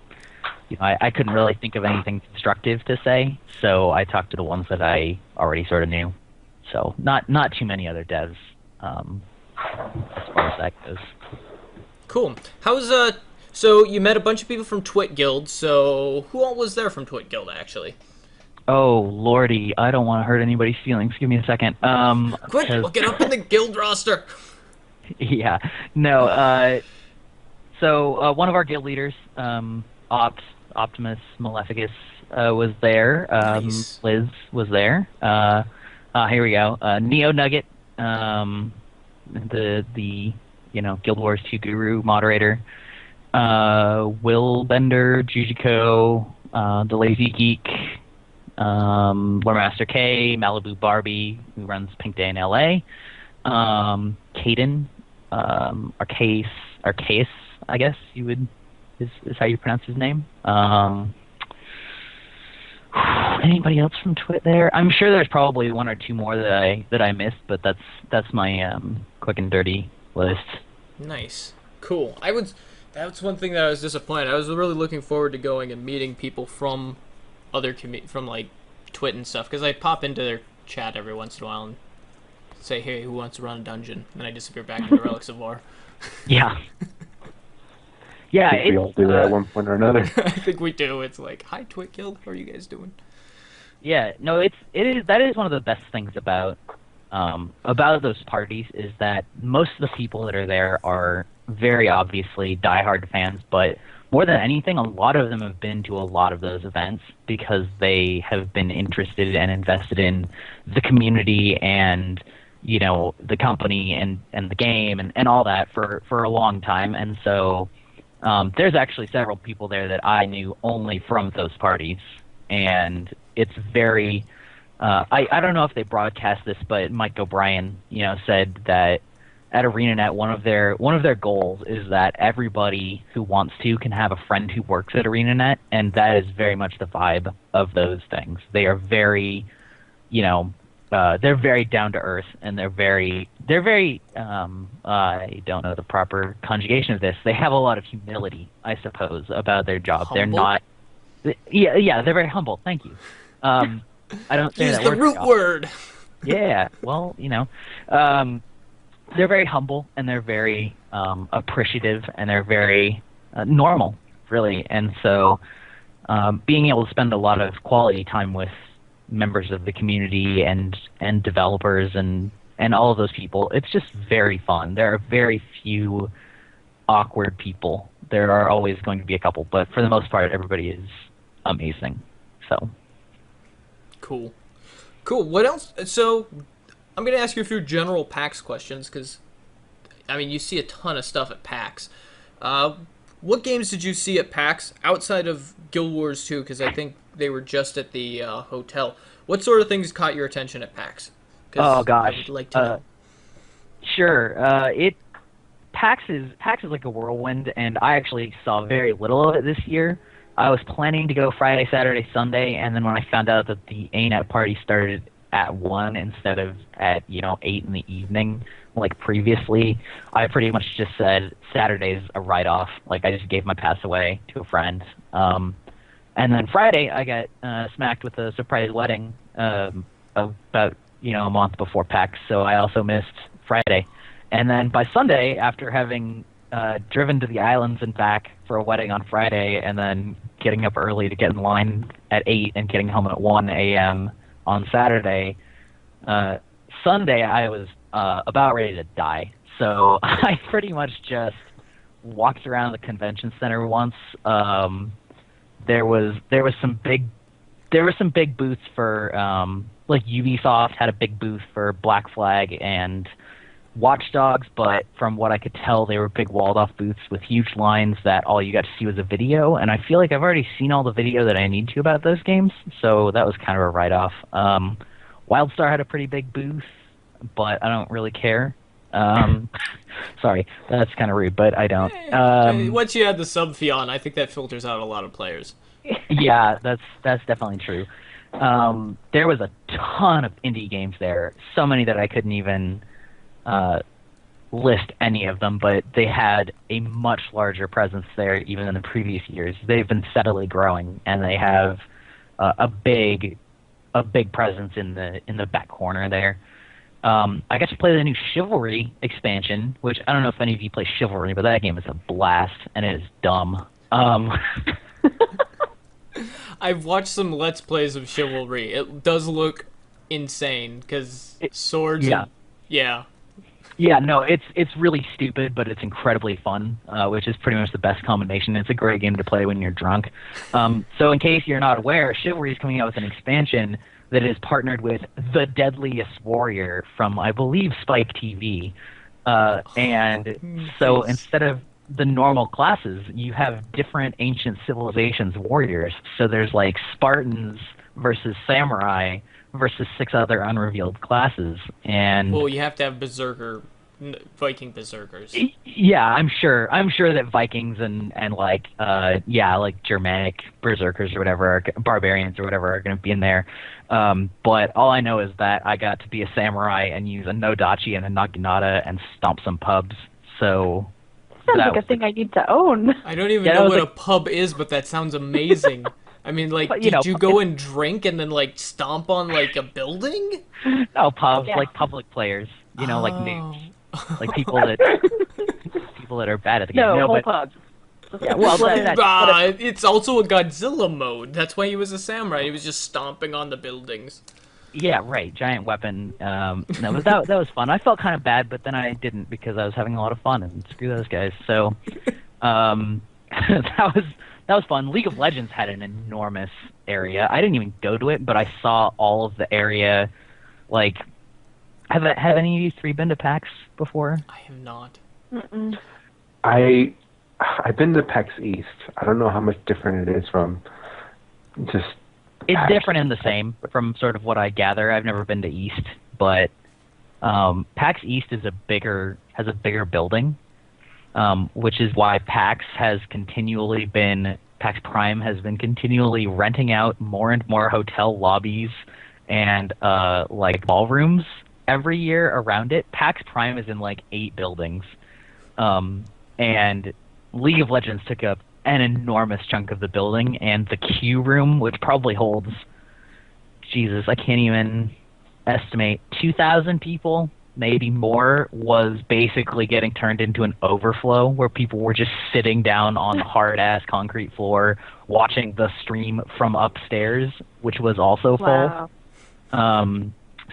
I couldn't really think of anything constructive to say, so I talked to the ones that I already sort of knew. So not too many other devs as far as that goes. Cool. So you met a bunch of people from Twit Guild, so who all was there from Twit Guild, actually? Oh, lordy, I don't want to hurt anybody's feelings. Give me a second. Quick, we'll get up in the guild roster. Yeah. No, so one of our guild leaders, Optimus Maleficus, was there. Nice. Liz was there. Here we go. Neo Nugget, the Guild Wars 2 guru moderator. Will Bender, Jujiko, the Lazy Geek, Lore Master K, Malibu Barbie, who runs Pink Day in LA. Caden, Arceus, I guess is how you pronounce his name. Anybody else from Twit there? I'm sure there's probably one or two more that I missed, but that's my quick and dirty list. Nice, cool. That's one thing that I was disappointed. I was really looking forward to going and meeting people from from like Twit and stuff, because I pop into their chat every once in a while and say, hey, who wants to run a dungeon? And then I disappear back into Relics of War. Yeah. Yeah, I think we all do that at one point or another. I think we do. It's like, hi, Twit Guild, how are you guys doing? Yeah, no, that is one of the best things about those parties, is that most of the people that are there are very obviously diehard fans, but more than anything, a lot of them have been to a lot of those events because they have been interested and invested in the community and the company and the game and all that for a long time. And so there's actually several people there that I knew only from those parties, and it's very I don't know if they broadcast this, but Mike O'Brien said that at ArenaNet one of their goals is that everybody who wants to can have a friend who works at ArenaNet, and that is very much the vibe of those things. They are very they're very down to earth, and they're very I don't know the proper conjugation of this. They have a lot of humility, I suppose, about their job. Humble? They're not. Yeah, they're very humble. Thank you. I don't say Use that the word root very often. word. Yeah, well, they're very humble, and they're very appreciative, and they're very normal, really. And so being able to spend a lot of quality time with members of the community and developers and all of those people, it's just very fun. There are very few awkward people. There are always going to be a couple, but for the most part, everybody is amazing. So Cool. What else? So I'm going to ask you a few general PAX questions, because you see a ton of stuff at PAX. What games did you see at PAX outside of Guild Wars 2? Because I think they were just at the hotel. What sort of things caught your attention at PAX? Oh gosh, I would like to know. Sure. PAX is like a whirlwind, and I actually saw very little of it this year. I was planning to go Friday, Saturday, Sunday, and then when I found out that the ANET party started at 1 instead of at 8 in the evening like previously, I pretty much just said Saturday's a write-off. Like, I just gave my pass away to a friend. And then Friday I got smacked with a surprise wedding about a month before PAX, so I also missed Friday. And then by Sunday, after having driven to the islands and back for a wedding on Friday, and then getting up early to get in line at 8 and getting home at 1 a.m. on Saturday. Sunday, I was about ready to die, so I pretty much just walked around the convention center once. There was some big booths for like Ubisoft had a big booth for Black Flag and Watch Dogs, but from what I could tell, they were big walled-off booths with huge lines that all you got to see was a video, and I feel like I've already seen all the video that I need to about those games, so that was kind of a write-off. WildStar had a pretty big booth, but I don't really care. Sorry, that's kind of rude, but I don't. Once you add the sub fee on, I think that filters out a lot of players. Yeah, that's definitely true. There was a ton of indie games there, so many that I couldn't even list any of them, but they had a much larger presence there even in the previous years. They've been steadily growing, and they have a big presence in the back corner there. I got to play the new Chivalry expansion, which I don't know if any of you play Chivalry, but that game is a blast, and it is dumb. I've watched some Let's Plays of Chivalry. It does look insane, because swords... Yeah. Yeah. Yeah, no, it's really stupid, but it's incredibly fun, which is pretty much the best combination. It's a great game to play when you're drunk. So in case you're not aware, Chivalry is coming out with an expansion that is partnered with The Deadliest Warrior from, I believe, Spike TV. And so instead of the normal classes, you have different ancient civilizations warriors. So there's like Spartans versus Samurai versus 6 other unrevealed classes. And well, you have to have Viking berserkers. Yeah, I'm sure that Vikings and like like Germanic berserkers or whatever, barbarians or whatever are going to be in there. But all I know is that I got to be a samurai and use a Nodachi and a Naginata and stomp some pubs. So sounds like a thing I need to own. I don't even know what a pub is, but that sounds amazing. I mean, like, did you go and drink and then, like, stomp on, like, a building? No, pubs, like public players. You know, like noobs. Like people that are bad at the game. No, whole pubs. Yeah, well, it's also a Godzilla mode. That's why he was a samurai. He was just stomping on the buildings. Yeah, right. Giant weapon. No, but that was fun. I felt kind of bad, but then I didn't because I was having a lot of fun, and screw those guys. So, that was fun. League of Legends had an enormous area. I didn't even go to it, but I saw all of the area. Like, have any of you 3 been to PAX before? I have not. Mm-mm. I've been to PAX East. I don't know how much different it is from just. It's PAX. different and the same from sort of what I gather. I've never been to East, but PAX East has a bigger building. Which is why PAX Prime has been continually renting out more and more hotel lobbies and like ballrooms every year around it. PAX Prime is in like 8 buildings, and League of Legends took up an enormous chunk of the building, and the queue room, which probably holds, Jesus, I can't even estimate, 2,000 people. Maybe more, was basically getting turned into an overflow where people were just sitting down on the hard-ass concrete floor watching the stream from upstairs, which was also full. Wow.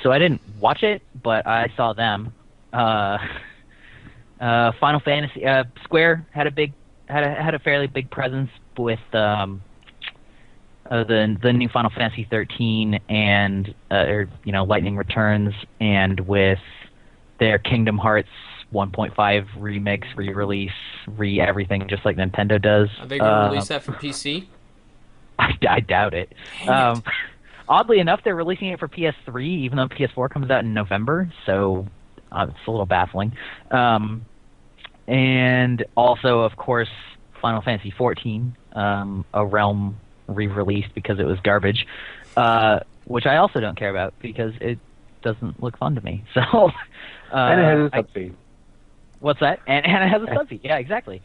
So I didn't watch it, but I saw them. Final Fantasy Square had a fairly big presence with the new Final Fantasy 13 and Lightning Returns, and with their Kingdom Hearts 1.5 remix, re-release, everything, just like Nintendo does. Are they going to release that for PC? I doubt it. Oddly enough, they're releasing it for PS3, even though PS4 comes out in November, so it's a little baffling. And also, of course, Final Fantasy 14, a Realm re-released because it was garbage, which I also don't care about because it doesn't look fun to me. So, and it has a sub-fee. What's that? And it has a sub-fee. Yeah, exactly.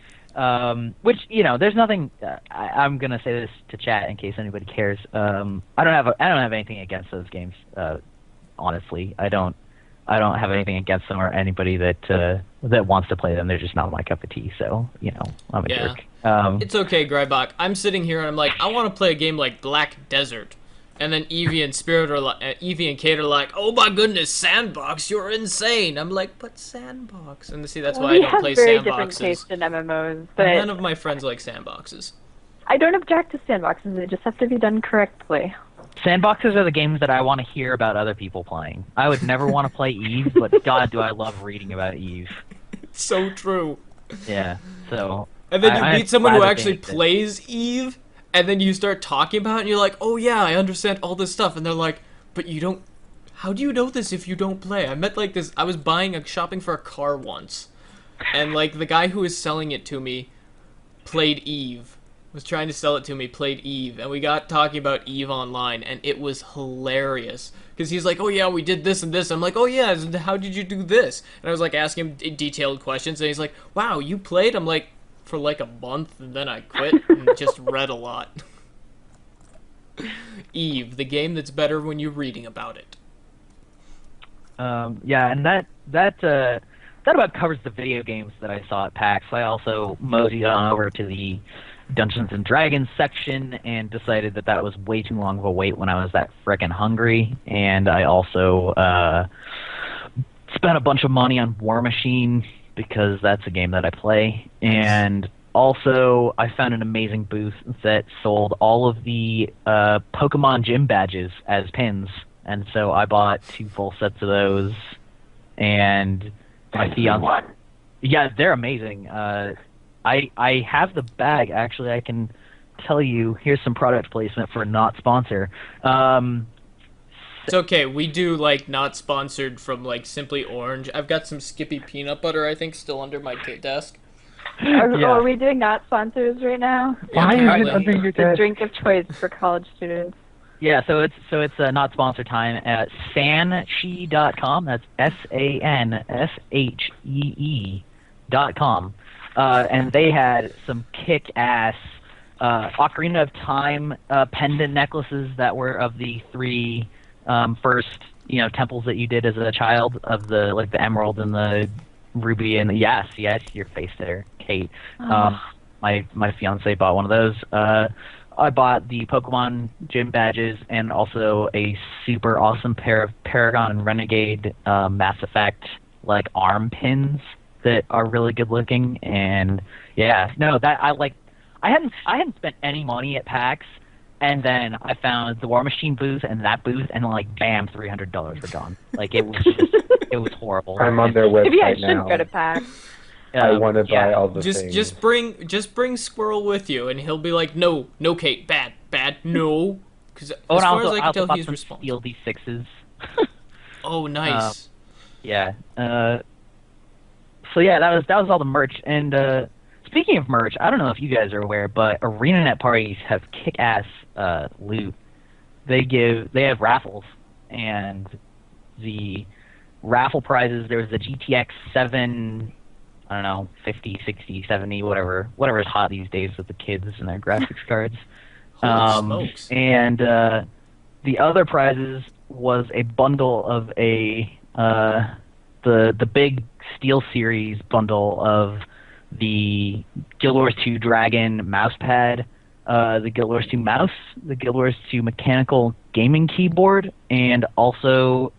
Which, there's nothing. I'm gonna say this to chat in case anybody cares. I don't have anything against those games. Honestly, I don't have anything against them or anybody that wants to play them. They're just not my cup of tea. So, I'm a jerk. It's okay, Greibach. I'm sitting here and I'm like, I want to play a game like Black Desert. And then Evie and Spirit are like, Evie and Kate are like, "Oh my goodness, Sandbox, you're insane." I'm like, "But Sandbox," and see that's why I We don't have play very different sandboxes. tastes in MMOs, None but of my friends like sandboxes. I don't object to sandboxes. They just have to be done correctly. Sandboxes are the games that I want to hear about other people playing. I would never want to play Eve, but God, do I love reading about Eve. So true. Yeah, so... And then you I'm meet someone glad who that they actually exist. plays Eve, and then you start talking about it, and you're like, "Oh yeah, I understand all this stuff." And they're like, "But you don't. How do you know this if you don't play?" I met like this. I was shopping for a car once, and like the guy who was selling it to me played Eve. Was trying to sell it to me, played Eve, and we got talking about Eve online, and it was hilarious. Because he's like, "Oh yeah, we did this and this." I'm like, "Oh yeah, how did you do this?" And I was like asking him detailed questions, and he's like, "Wow, you played?" I'm like, "For like a month, and then I quit and just read a lot." Eve, the game that's better when you're reading about it. Yeah, and that about covers the video games that I saw at PAX. I also moseyed on over to the Dungeons and Dragons section and decided that that was way too long of a wait when I was that frickin' hungry. And I also spent a bunch of money on War Machine because that's a game that I play. And also, I found an amazing booth that sold all of the Pokemon gym badges as pins. And so I bought 2 full sets of those. And my fiance... Yeah, they're amazing. I have the bag, actually. I can tell you, here's some product placement for not sponsor. It's okay. We do like not sponsored from like Simply Orange. I've got some Skippy peanut butter, I think, still under my desk. Are we doing not sponsors right now? Yeah, Why is it apparently. under your The desk? drink of choice for college students. Yeah, so it's not sponsor time at sanshee.com. That's SANSHEE.com. And they had some kick-ass Ocarina of Time pendant necklaces that were of the 3 first temples that you did as a child, of the the emerald and the ruby and the yes, your face there, Kate. My fiance bought one of those. I bought the Pokemon gym badges and also a super awesome pair of Paragon and Renegade Mass Effect arm pins that are really good looking. And yeah, no, that I hadn't spent any money at PAX, and then I found the War Machine booth and that booth, and bam, $300 were gone. It was just it was horrible. I'm on their Maybe I website should now. go to PAX. I want to buy yeah. all the things. Just bring Squirrel with you, and he'll be like, "No, no, Kate, bad, no." Because as Oh, and far I as I can tell, bought he's some responsible. Steel D6s. Oh, nice. Yeah. So yeah, that was all the merch. And speaking of merch, I don't know if you guys are aware, but ArenaNet parties have kick-ass loot. They have raffles, and the raffle prizes. There was the GTX 7. I don't know, 50, 60, 70, whatever is hot these days with the kids and their graphics cards. Holy smokes. And the other prizes was a bundle of the big Steel Series bundle of the Guild Wars 2 Dragon mousepad, the Guild Wars 2 mouse, the Guild Wars 2 mechanical gaming keyboard, and also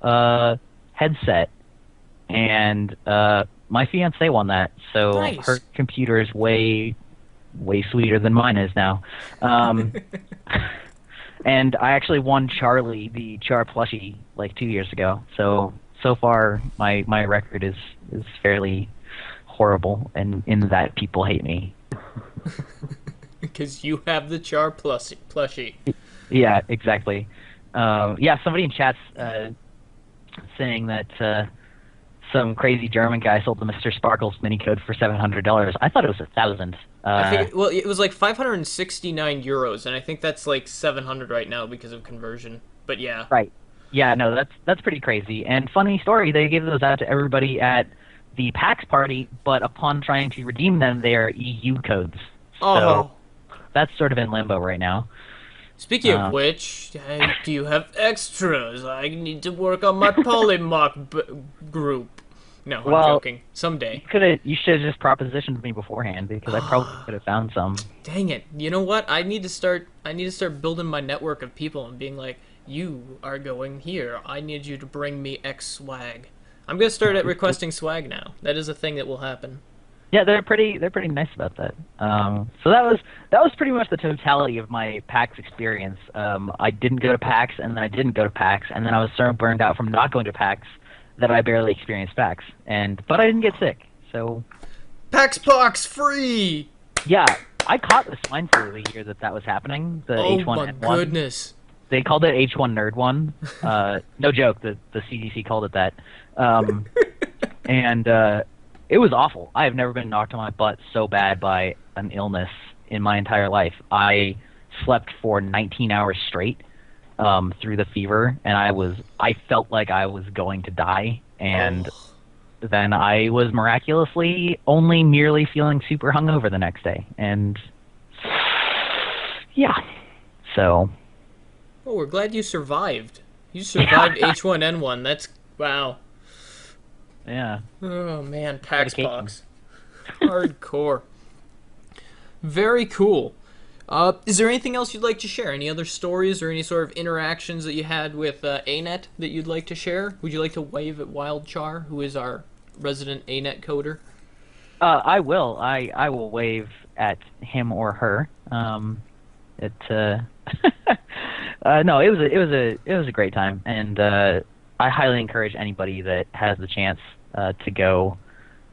headset. And my fiance won that, so Nice. her computer is way sweeter than mine is now. And I actually won Charlie, the Char plushie, 2 years ago. So far, my record is fairly horrible, and in that people hate me. Because you have the Char plushie. Yeah, exactly. Yeah, somebody in chat's saying that some crazy German guy sold the Mr. Sparkles minicode for $700. I thought it was 1,000. I think it was like 569 euros, and I think that's like 700 right now because of conversion. But yeah. Right. Yeah, no, that's pretty crazy. And funny story, they gave those out to everybody at the PAX party, but upon trying to redeem them, they are EU codes. Oh. So that's sort of in limbo right now. Speaking of which, do you have extras? I need to work on my Polymock group. No, I'm Well, joking. Someday. You should have just propositioned me beforehand because I probably could have found some. Dang it. You know what? I need to start building my network of people and being like, you are going here. I need you to bring me X swag. I'm gonna start at requesting swag now. That is a thing that will happen. Yeah, they're pretty nice about that. So that was pretty much the totality of my PAX experience. I didn't go to PAX, and then I didn't go to PAX, and then I was so burned out from not going to PAX that I barely experienced PAX. But I didn't get sick, so PAX Pox free. yeah, I caught the swine flu the year that was happening. The Oh H1N1. my goodness. They called it H1 Nerd 1. No joke, the CDC called it that. And it was awful. I have never been knocked on my butt so bad by an illness in my entire life. I slept for 19 hours straight through the fever, and I felt like I was going to die. And then I was miraculously only merely feeling super hungover the next day. And yeah, so. Oh, we're glad you survived. You survived H1N1. That's wow. Yeah. Oh man, PAX Dedication. Pox. Hardcore. Very cool. Is there anything else you'd like to share? Any other stories or any sort of interactions that you had with ANET that you'd like to share? Would you like to wave at Wildchar, who is our resident ANET coder? I will. I will wave at him or her. No, it was a great time, and I highly encourage anybody that has the chance to go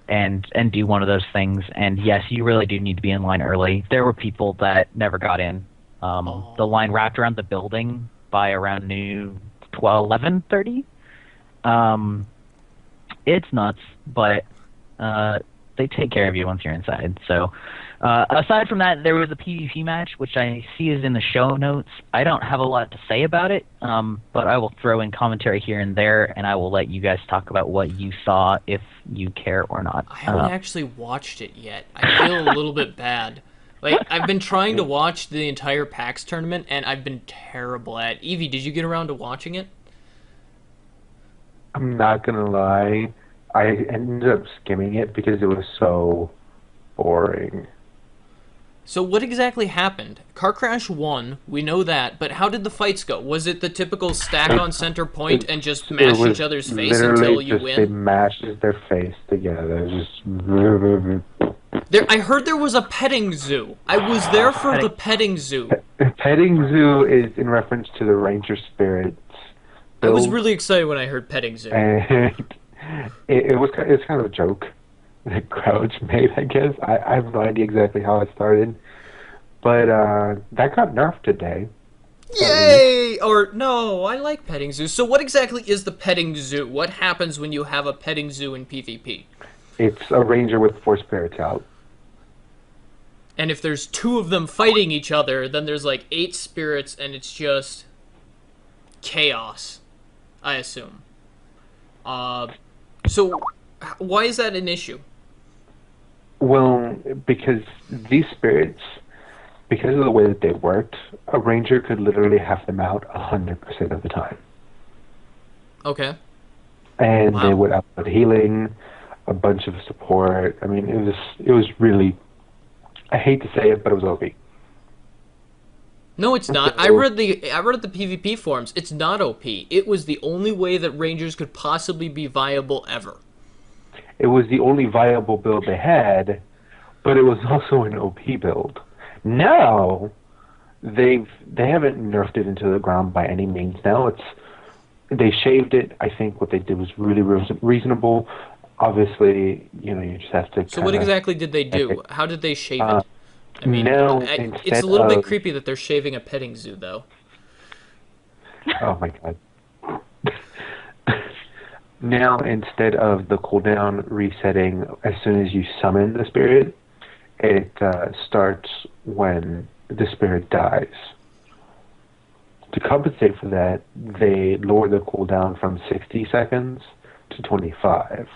and do one of those things. And yes, you really do need to be in line early. There were people that never got in. The line wrapped around the building by around noon, 11:30. It's nuts, but they take care of you once you're inside. So aside from that, there was a PvP match, which I see is in the show notes. I don't have a lot to say about it, but I will throw in commentary here and there, and I will let you guys talk about what you saw if you care or not. I haven't actually watched it yet. I feel a little bit bad. Like, I've been trying to watch the entire PAX tournament, and I've been terrible at it. Evie, did you get around to watching it? I'm not gonna lie. I ended up skimming it because it was so boring. So what exactly happened? Car Crash won, we know that, but how did the fights go? Was it the typical stack on center point and just mash each other's face until you win? They mashed their face together. I heard there was a petting zoo. I was there for the petting zoo. Petting zoo is in reference to the Ranger Spirits. I was really excited when I heard petting zoo. And it's kind of a joke that Crouch made, I guess. I have no idea exactly how it started. But that got nerfed today. Yay! Or, no, I like petting zoo. So what exactly is the petting zoo? What happens when you have a petting zoo in PvP? It's a ranger with 4 spirits out. And if there's 2 of them fighting each other, then there's like 8 spirits, and it's just chaos, I assume. So why is that an issue? Well, because these spirits, because of the way that they worked, a ranger could literally have them out 100% of the time. Okay. And Wow. they would output healing, a bunch of support. I mean, it was really, I hate to say it, but it was OP. No, it's not. I read the PvP forums. It's not OP. It was the only way that rangers could possibly be viable ever. It was the only viable build they had, but it was also an OP build. Now, they haven't nerfed it into the ground by any means. Now they shaved it. I think what they did was really reasonable. Obviously, you just have to. So what exactly did they do? How did they shave it? I mean, now, it's a little bit creepy that they're shaving a petting zoo, though. Oh my god. Now, instead of the cooldown resetting as soon as you summon the spirit, it starts when the spirit dies. To compensate for that, they lower the cooldown from 60 seconds to 25.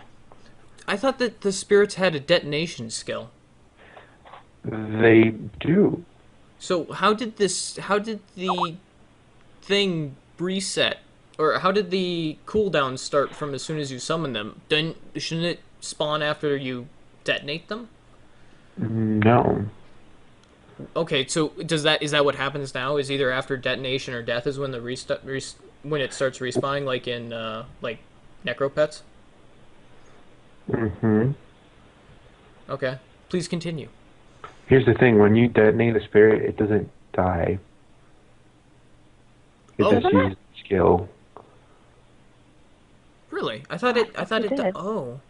I thought that the spirits had a detonation skill. They do. So how did the thing reset or how did the cooldown start from as soon as you summon them? Shouldn't it spawn after you detonate them? No. Okay, so is that what happens now? Is either after detonation or death is when the when it starts respawning, like in like Necropets? Hmm. Okay, please continue. Here's the thing: when you detonate a spirit, it doesn't die. It Oh. just uses skill. Really? I thought it. did. Oh.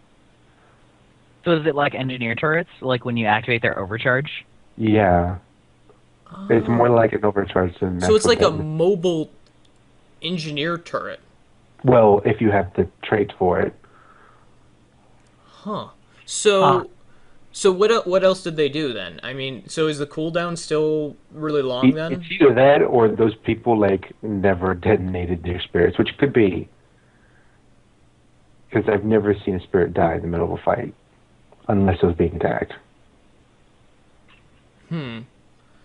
So is it like engineer turrets, like when you activate their overcharge? Yeah. It's more like an overcharge than So it's like a detonate. mobile engineer turret. Well, if you have the trait for it. Huh. So, so what else did they do then? I mean, so is the cooldown still really long then? It's either that or those people like never detonated their spirits, which could be. Because I've never seen a spirit die in the middle of a fight, unless it was being attacked.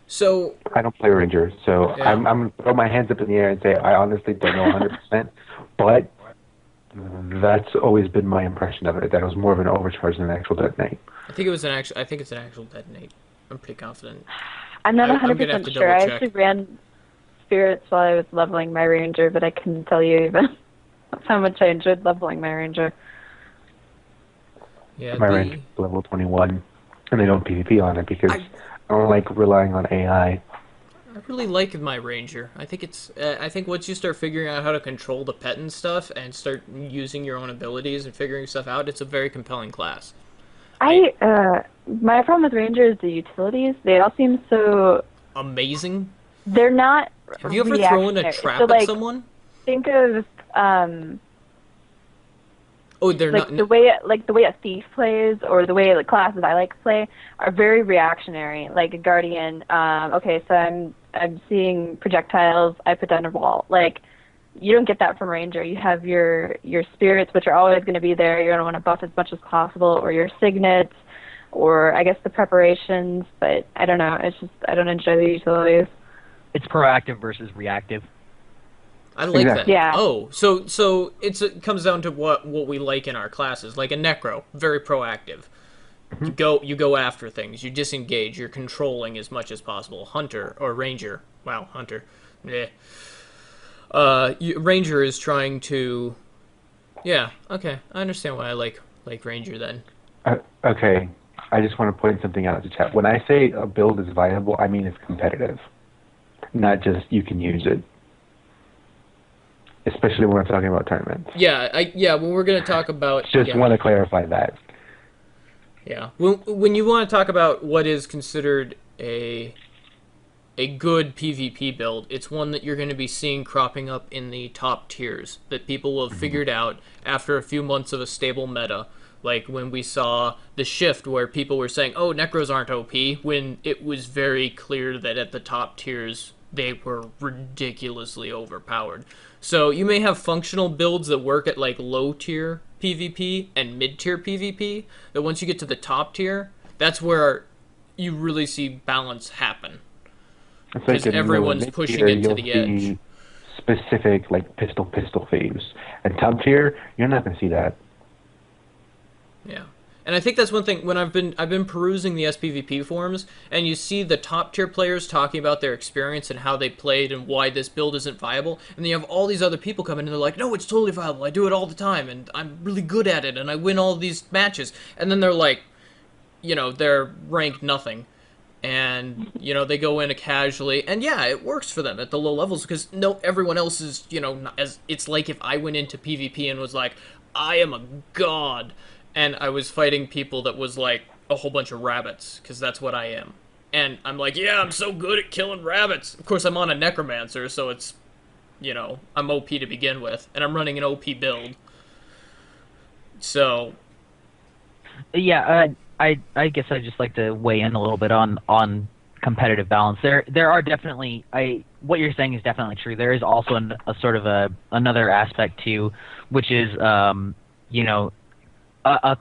So, I don't play Ranger, so Yeah. I'm going to throw my hands up in the air and say I honestly don't know 100%, but that's always been my impression of it, that it was more of an overcharge than an actual detonate. I think it was an actual. I think it's an actual detonate. I'm pretty confident. I'm not I'm gonna 100% have to sure. I double-check. actually ran spirits while I was leveling my ranger, but I couldn't tell you even how much I enjoyed leveling my ranger. Yeah. My range is level 21, and they don't PvP on it because I don't like relying on AI. I really like my ranger. I think it's. I think once you start figuring out how to control the pet and stuff, and start using your own abilities and figuring stuff out, it's a very compelling class. My problem with ranger is the utilities. They all seem so. Amazing. They're not. Have you ever thrown a reactionary. trap So, at like, someone? Think of Oh, they're like not. the way a thief plays, or the way the classes I like to play are very reactionary. Like a guardian. Okay, so I'm seeing projectiles. I put down a wall. Like, you don't get that from ranger. You have your spirits, which are always going to be there. You're going to want to buff as much as possible, or your signets, or I guess the preparations. But I don't know. It's just I don't enjoy the utilities. It's proactive versus reactive. I like that. Exactly. Yeah. Oh, so it comes down to what we like in our classes. Like a necro, very proactive. You go after things. You disengage. You're controlling as much as possible. Hunter or ranger. Wow, hunter. Yeah. Ranger is trying to. Yeah. Okay. I understand why I like ranger then. Okay, I just want to point something out to chat. When I say a build is viable, I mean it's competitive, not just you can use it. Especially when we're talking about tournaments. Yeah. When we're gonna talk about. Just yeah. want to clarify that. Yeah. When you want to talk about what is considered a good PvP build, it's one that you're going to be seeing cropping up in the top tiers that people will have figured out after a few months of a stable meta. Like when we saw the shift where people were saying, "Oh, Necros aren't OP," when it was very clear that at the top tiers they were ridiculously overpowered. So you may have functional builds that work at like low tier PvP and mid tier PvP. That once you get to the top tier, that's where you really see balance happen. It's Because in everyone's mid-tier, pushing it to you'll the see edge. specific like pistol themes. And top tier, you're not going to see that. Yeah. And I think that's one thing when I've been perusing the SPVP forums, and you see the top tier players talking about their experience and how they played and why this build isn't viable, and then you have all these other people come in and they're like, "No, it's totally viable. I do it all the time and I'm really good at it and I win all these matches." And then they're like, they're ranked nothing. And they go in casually, and yeah, it works for them at the low levels because everyone else is not as it's like if I went into PvP and was like, I am a god, and I was fighting people that was like a whole bunch of rabbits because that's what I am, and I'm like, yeah, I'm so good at killing rabbits. Of course, I'm on a necromancer, so it's I'm OP to begin with, and I'm running an OP build. So Yeah, I guess I'd just like to weigh in a little bit on competitive balance. There are definitely what you're saying is definitely true. There is also a sort of another aspect too, which is a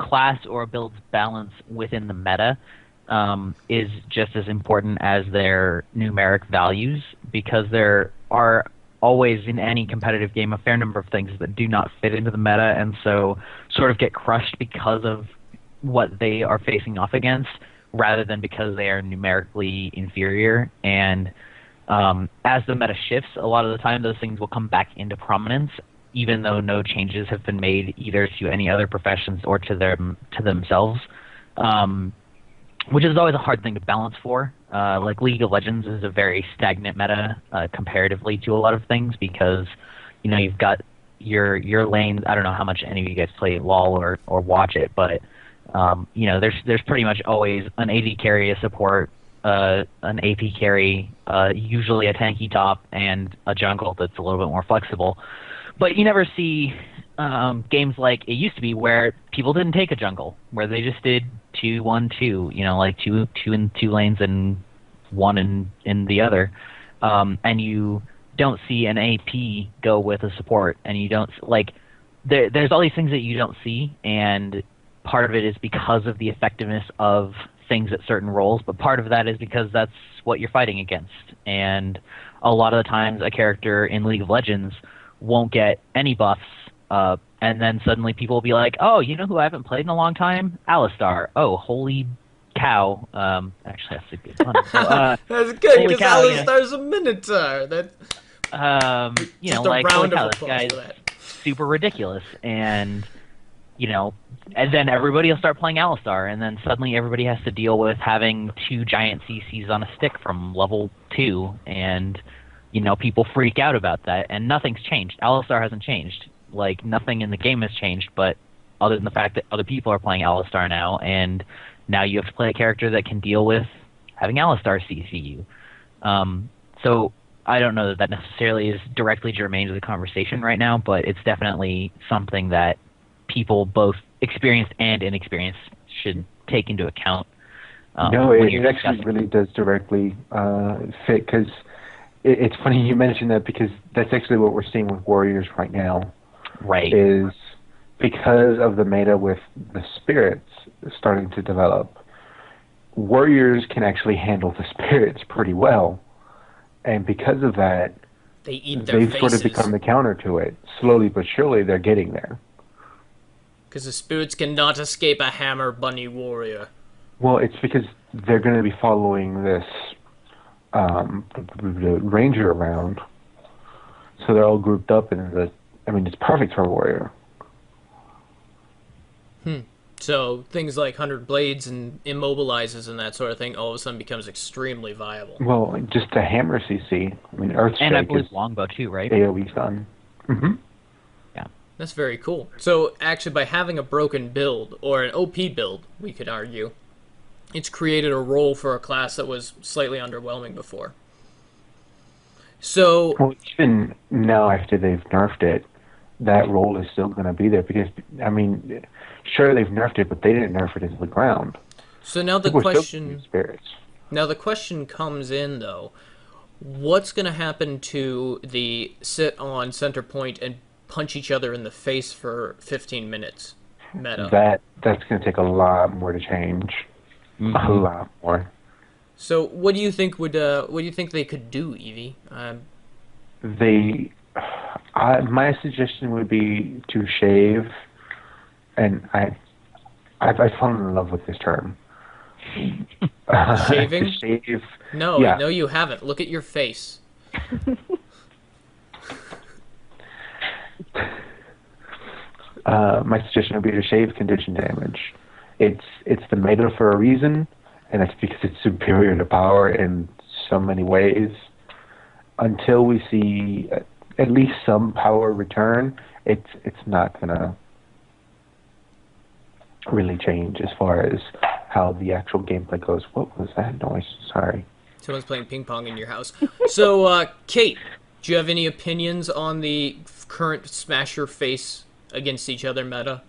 class or a build's balance within the meta is just as important as their numeric values, because there are always in any competitive game a fair number of things that do not fit into the meta, and so sort of get crushed because of what they are facing off against, rather than because they are numerically inferior. And as the meta shifts, a lot of the time those things will come back into prominence, even though no changes have been made either to any other professions or to themselves, which is always a hard thing to balance for. Like League of Legends is a very stagnant meta comparatively to a lot of things, because you've got your lane. I don't know how much any of you guys play LoL or watch it, but there's pretty much always an AD carry, a support, an AP carry, usually a tanky top, and a jungle that's a little bit more flexible. But you never see games like it used to be, where people didn't take a jungle, where they just did 2-1-2, like two in two lanes and one in the other, and you don't see an AP go with a support, and you don't there's all these things that you don't see, and part of it is because of the effectiveness of things at certain roles, but part of that is because that's what you're fighting against. And a lot of the times a character in League of Legends won't get any buffs, and then suddenly people will be like, oh, you know who I haven't played in a long time? Alistar. Oh, holy cow. Actually, that's a good one. So, that's good, because cow, Alistar's a Minotaur. Just a round of this applause guy's for that. super ridiculous. And and then everybody will start playing Alistar, and then suddenly everybody has to deal with having 2 giant CCs on a stick from level 2, and people freak out about that, and nothing's changed. Alistar hasn't changed. Nothing in the game has changed, but other than the fact that other people are playing Alistar now, and now you have to play a character that can deal with having Alistar CC you. So I don't know that necessarily is directly germane to the conversation right now, but it's definitely something that people, both experienced and inexperienced, should take into account. No, it actually really does directly fit, because it's funny you mentioned that, because that's actually what we're seeing with Warriors right now. Right. Is because of the meta with the spirits starting to develop, Warriors can actually handle the spirits pretty well. And because of that, they've sort of become the counter to it. Slowly but surely, they're getting there. Because the spirits cannot escape a hammer bunny warrior. Well, it's because they're going to be following this the ranger around, so they're all grouped up in it's perfect for a warrior. So things like 100 Blades and Immobilizes and that sort of thing all of a sudden becomes extremely viable. Well, just a hammer CC. Earthshake, and I believe longbow too, right? AoE stun. Mm-hmm. Yeah. That's very cool. So actually, by having a broken build, or an OP build, we could argue, it's created a role for a class that was slightly underwhelming before. So, well, even now after they've nerfed it, that role is still going to be there, because sure, they've nerfed it, but they didn't nerf it into the ground. So now the question comes in, though, what's going to happen to the sit on center point and punch each other in the face for 15 minutes meta? That's going to take a lot more to change. Mm-hmm. A lot more. So what do you think they could do, Evie? My suggestion would be to shave, and I've fallen in love with this term. Shaving? Shave. No, yeah. No, you haven't. Look at your face. My suggestion would be to shave condition damage. It's the meta for a reason, and that's because it's superior to power in so many ways. Until we see at least some power return, it's not gonna really change as far as how the actual gameplay goes. What was that noise? Sorry. Someone's playing ping pong in your house. So, Kate, do you have any opinions on the current smash your face against each other meta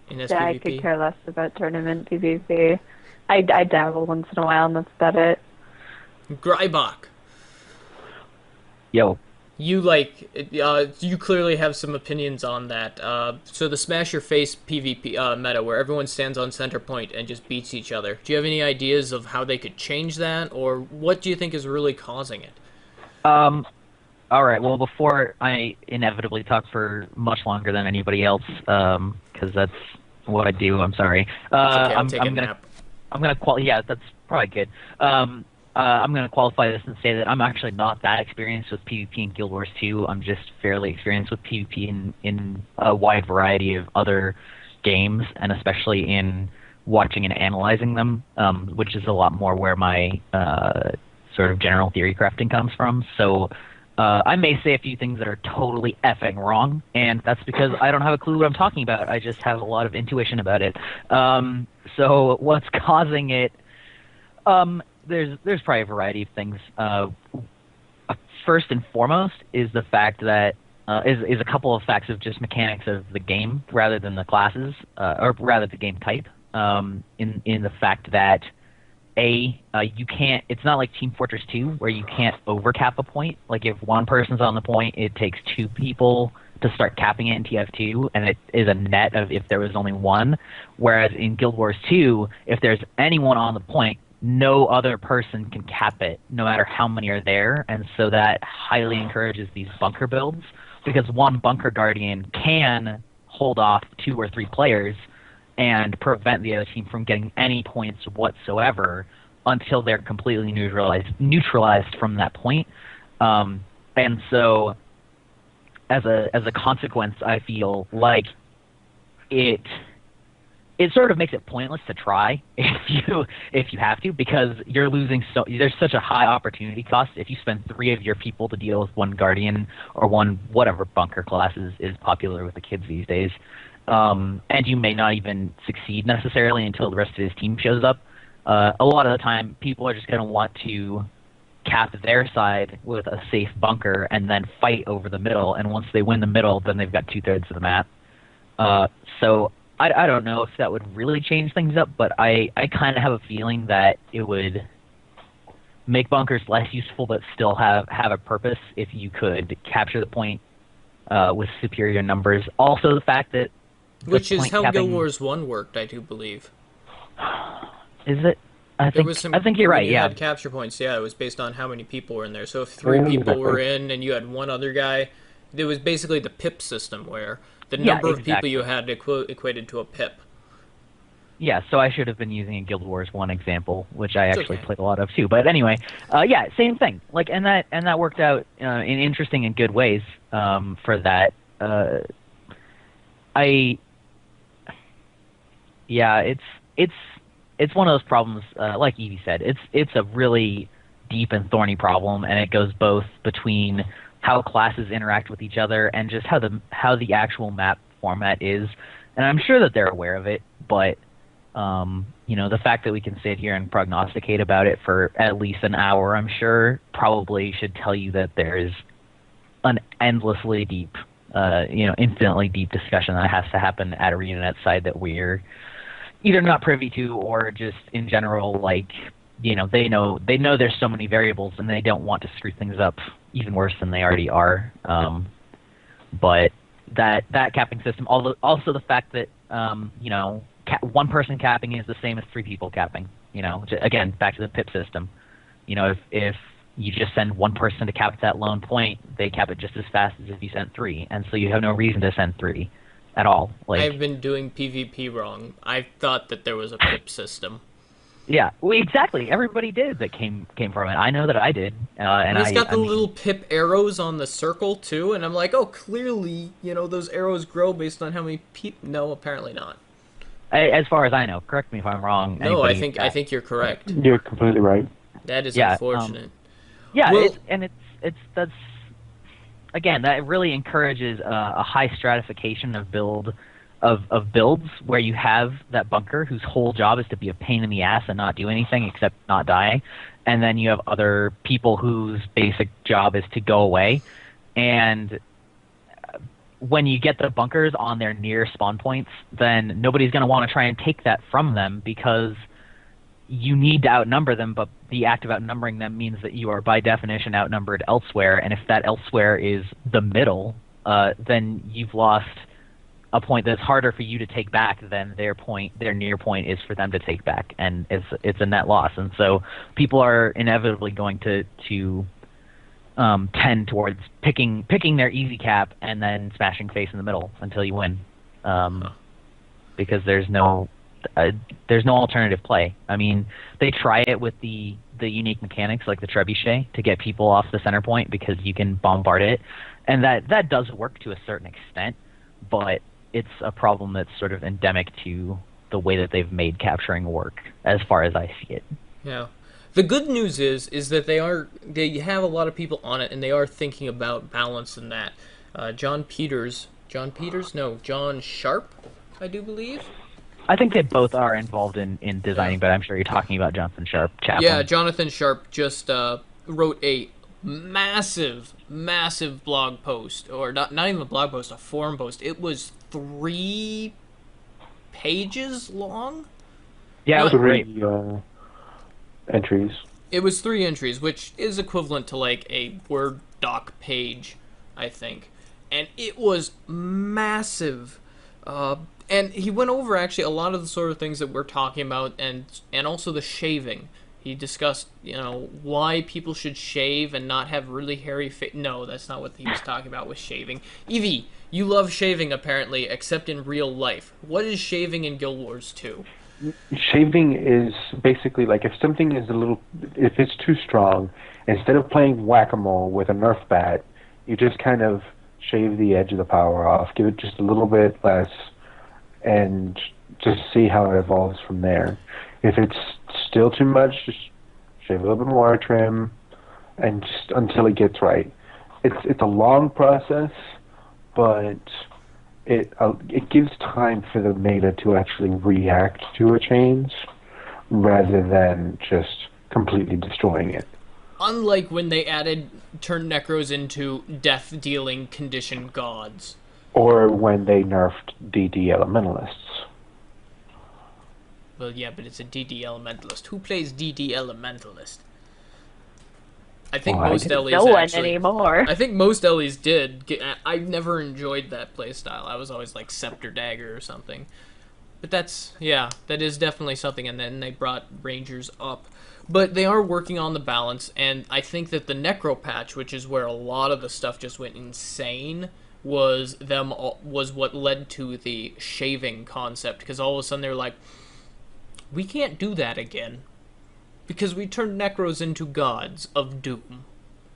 in SPVP? Yeah, I could care less about tournament PvP. I dabble once in a while, and that's about it. Greibach. Yo. You you clearly have some opinions on that. So the smash your face PvP meta, where everyone stands on center point and just beats each other. Do you have any ideas of how they could change that, or what do you think is really causing it? All right. Well, before I inevitably talk for much longer than anybody else, because that's what I do. I'm sorry. It's okay. I'll take a I'm gonna nap. Yeah, that's probably good. I'm gonna qualify this and say that I'm actually not that experienced with PvP in Guild Wars 2. I'm just fairly experienced with PvP in a wide variety of other games, and especially in watching and analyzing them, which is a lot more where my sort of general theory crafting comes from. So I may say a few things that are totally effing wrong, and that's because I don't have a clue what I'm talking about. I just have a lot of intuition about it. So what's causing it? There's probably a variety of things. First and foremost is the fact that is a couple of facts of just mechanics of the game rather than the classes, or rather the game type. In the fact that you can't. It's not like Team Fortress 2 where you can't overcap a point. Like if one person's on the point, it takes two people to start capping it in TF2, and it is a net of if there was only one. Whereas in Guild Wars 2, if there's anyone on the point, no other person can cap it, no matter how many are there, and so that highly encourages these bunker builds, because one bunker guardian can hold off 2 or 3 players and prevent the other team from getting any points whatsoever until they're completely neutralized from that point. And so, as a consequence, I feel like it sort of makes it pointless to try if you have to, because you're losing there's such a high opportunity cost if you spend 3 of your people to deal with one guardian or one whatever bunker class is popular with the kids these days. And you may not even succeed necessarily until the rest of his team shows up. A lot of the time, people are just going to want to cap their side with a safe bunker and then fight over the middle, and once they win the middle, then they've got 2/3 of the map. So I don't know if that would really change things up, but I kind of have a feeling that it would make bunkers less useful but still have a purpose if you could capture the point with superior numbers. Also, the fact that Which is how capping, Guild Wars 1 worked, I do believe. is it? I think you're right. You Yeah. had capture points. Yeah, it was based on how many people were in there. So if 3 people were in and you had one other guy, it was basically the pip system where the number of people you had equated to a pip. Yeah, so I should have been using a Guild Wars 1 example, which I actually played a lot of too. But anyway, yeah, same thing. Like, and that worked out in interesting and good ways for that. It's one of those problems. Like Evie said, it's a really deep and thorny problem, and it goes both between how classes interact with each other and just how the actual map format is. And I'm sure that they're aware of it, but the fact that we can sit here and prognosticate about it for at least an hour, I'm sure, probably should tell you that there is an endlessly deep, infinitely deep discussion that has to happen at ArenaNet side that we're either not privy to or just in general, like, they know there's so many variables and they don't want to screw things up even worse than they already are. But that capping system, also the fact that one person capping is the same as 3 people capping. Again, back to the pip system. If you just send one person to cap that lone point, they cap it just as fast as if you sent 3, and so you have no reason to send 3 at all. Like, I've been doing PvP wrong. I thought that there was a pip system. Yeah, well, exactly. Everybody did that came from it. I know that I did. And it's got the little pip arrows on the circle too, and I'm like, oh, clearly, those arrows grow based on how many people. No, apparently not. As far as I know, correct me if I'm wrong. No, I think you're correct. You're completely right. That is unfortunate. That's again, that really encourages a high stratification of builds where you have that bunker whose whole job is to be a pain in the ass and not do anything except not die, and then you have other people whose basic job is to go away. And when you get the bunkers on their near spawn points, then nobody's going to want to try and take that from them because you need to outnumber them, but the act of outnumbering them means that you are by definition outnumbered elsewhere, and if that elsewhere is the middle, then you've lost a point that's harder for you to take back than their near point is for them to take back, and it's a net loss. And so people are inevitably going to tend towards picking their easy cap and then smashing face in the middle until you win, because there's no alternative play. I mean, they try it with the unique mechanics like the trebuchet to get people off the center point because you can bombard it, and that does work to a certain extent, but it's a problem that's sort of endemic to the way that they've made capturing work, as far as I see it. Yeah. The good news is that they have a lot of people on it, and they are thinking about balance in that. John Sharp, I do believe. I think they both are involved in designing, but I'm sure you're talking about Jonathan Sharp. Chaplin. Yeah, Jonathan Sharp just wrote a massive blog post, or not even a blog post, a forum post. It was 3 pages long. Yeah, it was great. Entries. It was 3 entries, which is equivalent to like a Word doc page, I think. And it was massive. And he went over actually a lot of the sort of things that we're talking about, and also the shaving. He discussed, why people should shave and not have really hairy face. No, that's not what he was talking about with shaving. Evie, you love shaving apparently, except in real life. What is shaving in Guild Wars 2? Shaving is basically like if it's too strong, instead of playing whack-a-mole with a Nerf bat, you just kind of shave the edge of the power off, give it just a little bit less, and just see how it evolves from there. If it's still too much, just shave a little bit more, trim, and just until it gets right. It's a long process, but it gives time for the meta to actually react to a change rather than just completely destroying it. Unlike when they turned Necros into death-dealing conditioned gods. Or when they nerfed DD Elementalists. Well, yeah, but it's a DD Elementalist. Who plays DD Elementalist? I think most Ellies no one actually, anymore. I think most Ellies did. I've never enjoyed that playstyle. I was always like Scepter Dagger or something. But that is definitely something. And then they brought Rangers up. But they are working on the balance, and I think that the Necro patch, which is where a lot of the stuff just went insane, was what led to the shaving concept. Because all of a sudden they're like, we can't do that again. Because we turned Necros into gods of doom,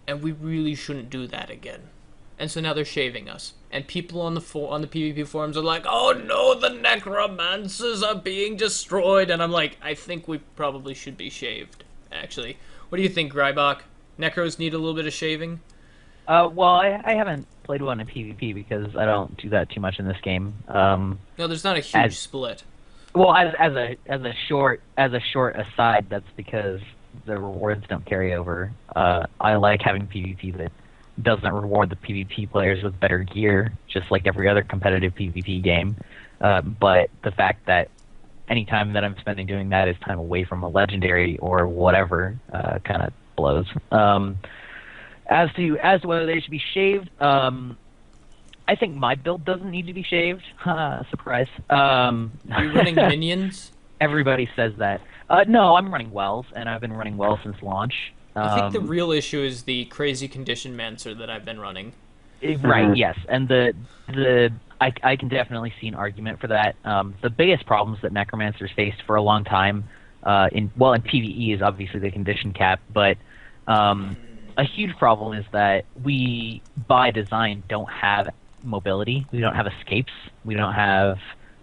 and we really shouldn't do that again. And so now they're shaving us. And people on the PvP forums are like, oh no, the necromancers are being destroyed. And I'm like, I think we probably should be shaved, actually. What do you think, Greibach? Necros need a little bit of shaving? Well, I haven't played one in PvP because I don't do that too much in this game. No, there's not a huge split. Well, as a short aside, that's because the rewards don't carry over. I like having PvP that doesn't reward the PvP players with better gear, just like every other competitive PvP game. But the fact that any time that I'm spending doing that is time away from a legendary or whatever kind of blows. As to whether they should be shaved, I think my build doesn't need to be shaved. Surprise. Are you running minions? Everybody says that. No, I'm running Wells, and I've been running Wells since launch. I think the real issue is the crazy condition Mancer that I've been running. Right, yes. And I can definitely see an argument for that. The biggest problems that Necromancers faced for a long time, in PvE is obviously the condition cap, but a huge problem is that we, by design, don't have mobility. We don't have escapes. We don't have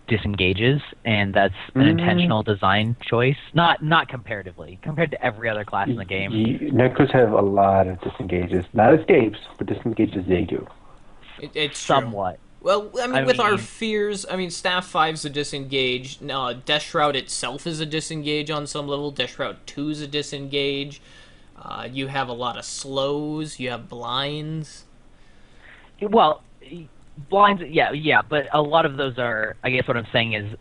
disengages, and that's an intentional design choice. Not comparatively. Compared to every other class in the game. Necros have a lot of disengages. Not escapes, but disengages they do. It's somewhat. True. Well, I mean, with our fears, Staff 5's a disengage. Death Shroud itself is a disengage on some level. Death Shroud 2 is a disengage. You have a lot of slows. You have blinds. Well, blinds, yeah, but a lot of those are, I guess what I'm saying is,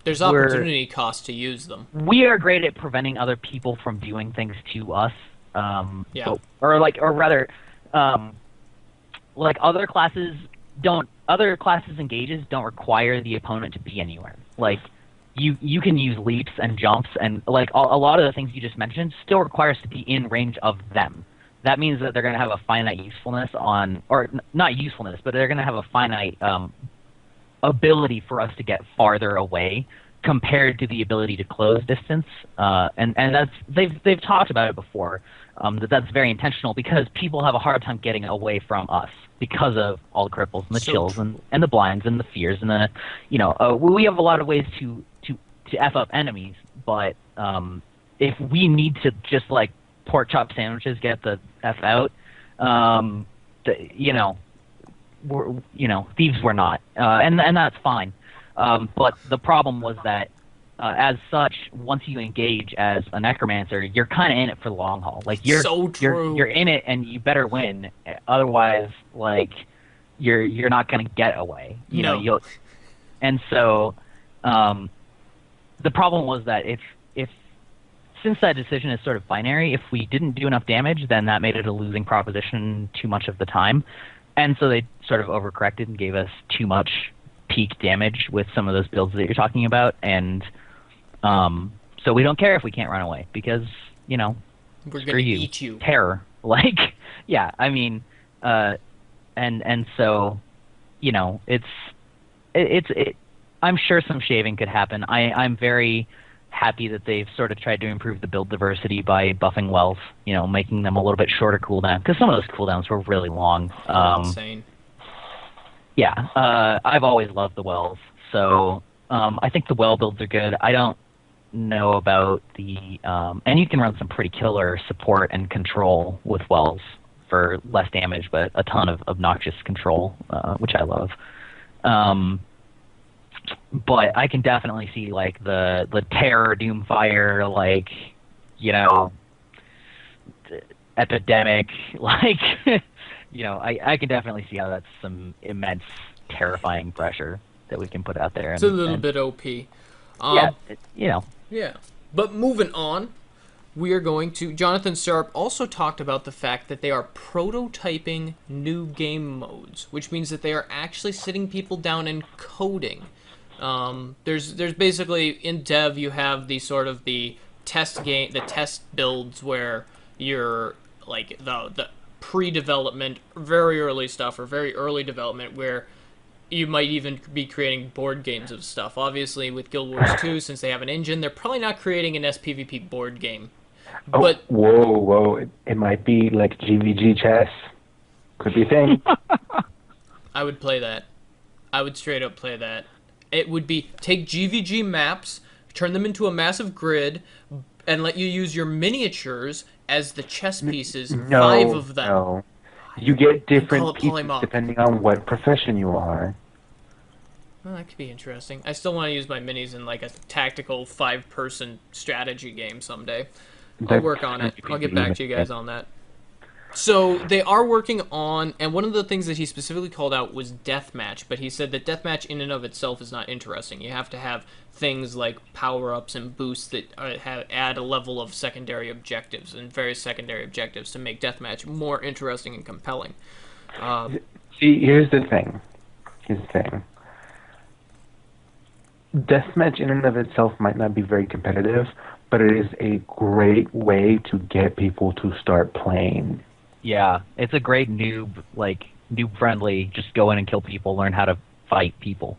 there's opportunity cost to use them. We are great at preventing other people from doing things to us. Yeah. Other classes engages don't require the opponent to be anywhere. Like, you can use leaps and jumps, and like a lot of the things you just mentioned still requires to be in range of them. That means that they're going to have a finite usefulness or not usefulness, but they're going to have a finite ability for us to get farther away compared to the ability to close distance. And that's they've talked about it before. That's very intentional because people have a hard time getting away from us because of all the cripples and the chills and the blinds and the fears and the we have a lot of ways to F up enemies, but if we need to just like pork chop sandwiches get the F out, thieves were not, and that's fine. But the problem was that as such, once you engage as a necromancer, you're kind of in it for the long haul. Like you're in it, and you better win. Otherwise, like you're not going to get away. You know, and so the problem was that if since that decision is sort of binary, if we didn't do enough damage, then that made it a losing proposition too much of the time, and so they sort of overcorrected and gave us too much peak damage with some of those builds that you're talking about, and so we don't care if we can't run away because we're gonna eat you. Terror, like yeah, I mean, and so it's I'm sure some shaving could happen. I'm very happy that they've sort of tried to improve the build diversity by buffing wells, making them a little bit shorter cooldown because some of those cooldowns were really long. Insane. Yeah, I've always loved the wells, so I think the well builds are good. I don't know about the and you can run some pretty killer support and control with wells for less damage, but a ton of obnoxious control, which I love. But I can definitely see like the terror doomfire, like epidemic, like I can definitely see how that's some immense terrifying pressure that we can put out there. It's a little bit OP. Yeah. But moving on, we are going to... Jonathan Sharp also talked about the fact that they are prototyping new game modes, which means that they are actually sitting people down and coding. There's basically, in dev, you have the sort of the test builds where you're like the pre-development, very early stuff, or very early development, where you might even be creating board games of stuff. Obviously, with Guild Wars 2, since they have an engine, they're probably not creating an SPVP board game. Oh, but whoa! It might be like GVG chess. Could be a thing. I would play that. I would straight up play that. It would be take GVG maps, turn them into a massive grid, and let you use your miniatures as the chess pieces. No, 5 of them. No. You get different call it pieces polymorph. depending on what profession you are. Well, that could be interesting. I still want to use my minis in like a tactical 5-person strategy game someday. I'll work on it. I'll get back to you guys on that. So they are working on, and one of the things that he specifically called out was deathmatch, but he said that deathmatch in and of itself is not interesting. You have to have things like power-ups and boosts that add a level of secondary objectives and various secondary objectives to make deathmatch more interesting and compelling. See, here's the thing. Deathmatch in and of itself might not be very competitive, but it is a great way to get people to start playing. Yeah, it's a great noob-friendly, just go in and kill people, learn how to fight people.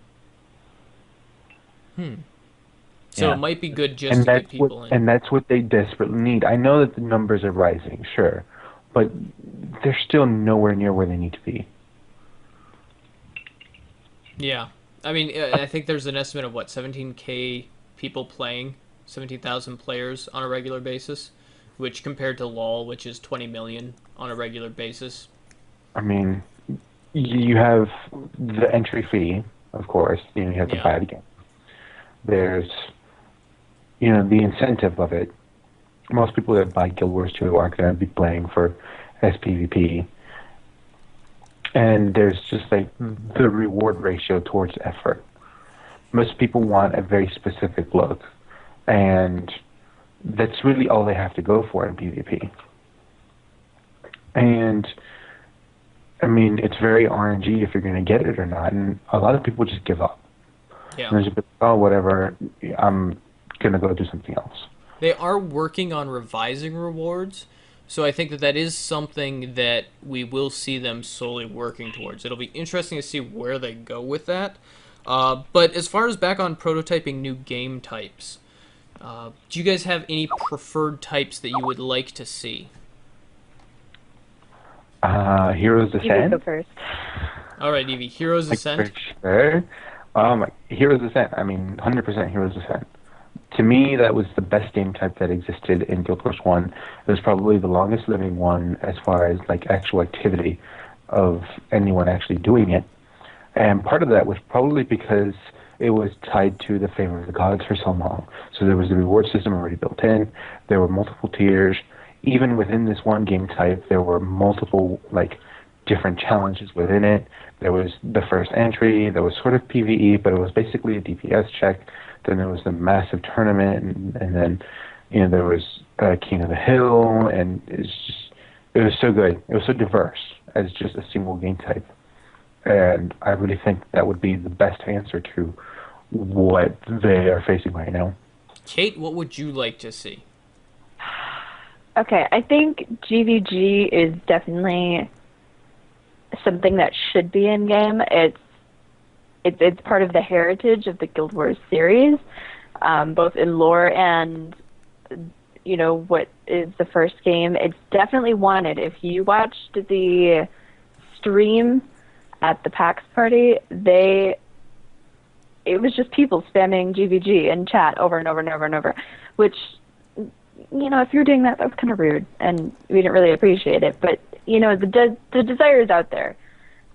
So it might be good just to get people in. And that's what they desperately need. I know that the numbers are rising, sure, but they're still nowhere near where they need to be. Yeah. I mean, I think there's an estimate of, 17K people playing, 17,000 players on a regular basis, which compared to LoL, which is 20 million on a regular basis. I mean, you have the entry fee, of course. You have to buy the game. There's, the incentive of it. Most people that buy Guild Wars 2 are going to be playing for SPVP. And there's just like the reward ratio towards effort. Most people want a very specific look, and that's really all they have to go for in PvP. And I mean, it's very RNG if you're going to get it or not, and a lot of people just give up. Yeah. and then just be, oh, whatever, I'm gonna go do something else. They are working on revising rewards, so I think that that is something that we will see them slowly working towards. It'll be interesting to see where they go with that. But as far as back on prototyping new game types, do you guys have any preferred types that you would like to see? Heroes You can go Ascent. first. All right, Evie, Heroes Like for Ascent. sure. Heroes Ascent. I mean, 100% Heroes Ascent. To me, that was the best game type that existed in Guild Wars 1. It was probably the longest living one as far as like actual activity of anyone actually doing it. And part of that was probably because it was tied to the favor of the gods for so long. So there was the reward system already built in. There were multiple tiers. Even within this one game type, there were multiple like different challenges within it. There was the first entry. There was sort of PvE, but it was basically a DPS check. Then there was the massive tournament, and then there was King of the Hill, and it was so good. It was so diverse as just a single game type. And I really think that would be the best answer to what they are facing right now. Kate, what would you like to see? Okay, I think GVG is definitely something that should be in game. It's part of the heritage of the Guild Wars series, both in lore and what is the first game. It's definitely wanted. If you watched the stream at the PAX party, it was just people spamming GVG in chat over and over and over and over, which, if you're doing that, that's kind of rude, and we didn't really appreciate it. But, the desire is out there,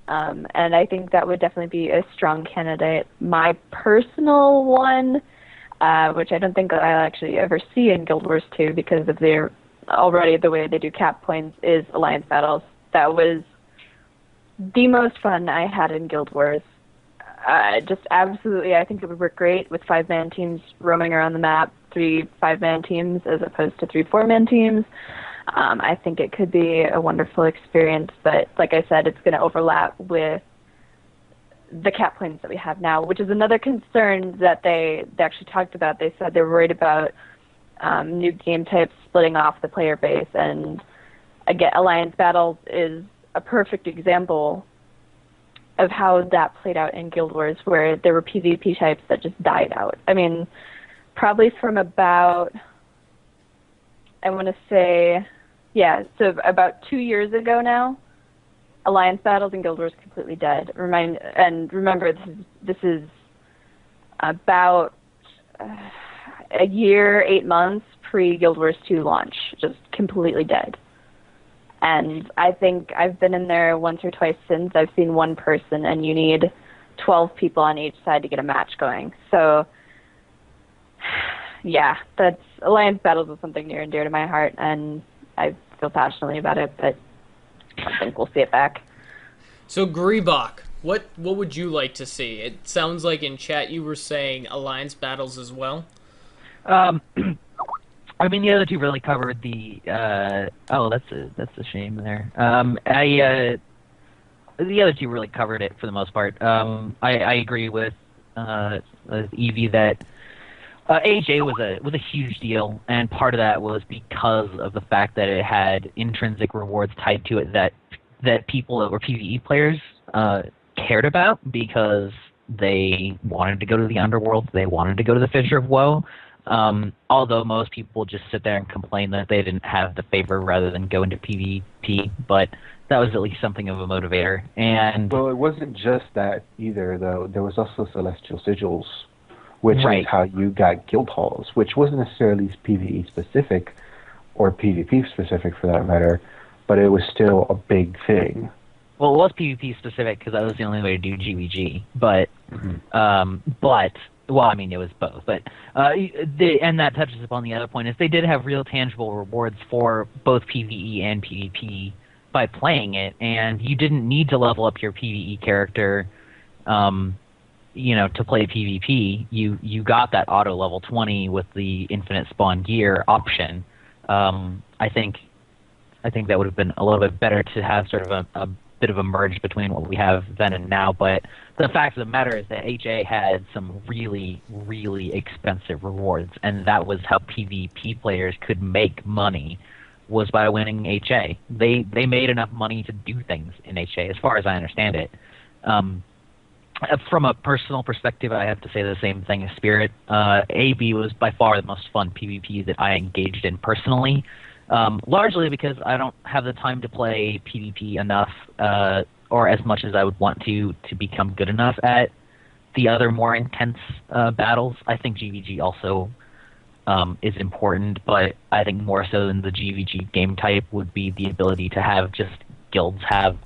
and I think that would definitely be a strong candidate. My personal one, which I don't think I'll actually ever see in Guild Wars 2 because of the way they do cap points, is Alliance Battles. That was the most fun I had in Guild Wars. Just absolutely, I think it would work great with 5-man teams roaming around the map, 3 5-man teams as opposed to 3 4-man teams. I think it could be a wonderful experience, but like I said, it's going to overlap with the cap points that we have now, which is another concern that they actually talked about. They said they're worried about new game types splitting off the player base, and again, Alliance Battles is a perfect example of how that played out in Guild Wars, where there were PvP types that just died out. I mean, probably from about, I want to say, so about 2 years ago now, Alliance Battles in Guild Wars completely dead. Remember, this is about a year, 8 months pre-Guild Wars 2 launch, just completely dead. And I think I've been in there once or twice since. I've seen one person, and you need 12 people on each side to get a match going. So, yeah, Alliance Battles is something near and dear to my heart, and I feel passionately about it, but I think we'll see it back. So Greibach, what would you like to see? It sounds like in chat you were saying Alliance Battles as well. I mean, the other two really covered the. That's a shame there. The other two really covered it for the most part. I agree with Evie that AJ was a huge deal, and part of that was because of the fact that it had intrinsic rewards tied to it that people that were PvE players cared about, because they wanted to go to the underworld, they wanted to go to the Fissure of Woe. Although most people just sit there and complain that they didn't have the favor rather than go into PvP, but that was at least something of a motivator. And Well, it wasn't just that either, though. There was also Celestial Sigils, which Right. is how you got guild halls, which wasn't necessarily PvE specific, or PvP specific for that matter, but it was still a big thing. well, it was PvP specific because that was the only way to do GVG, but well, I mean, it was both, but and that touches upon the other point, is they did have real tangible rewards for both PvE and PvP by playing it, and you didn't need to level up your PvE character, to play PvP. You got that auto level 20 with the infinite spawn gear option. I think that would have been a little bit better to have sort of a bit of a merge between what we have then and now. But the fact of the matter is that HA had some really, really expensive rewards, and that was how PvP players could make money, was by winning HA. They made enough money to do things in HA, as far as I understand it. From a personal perspective, I have to say the same thing as Spirit. AB was by far the most fun PvP that I engaged in personally, largely because I don't have the time to play PvP enough, or as much as I would want to become good enough at the other more intense battles. I think GVG also is important, but I think more so than the GVG game type would be the ability to have just guilds have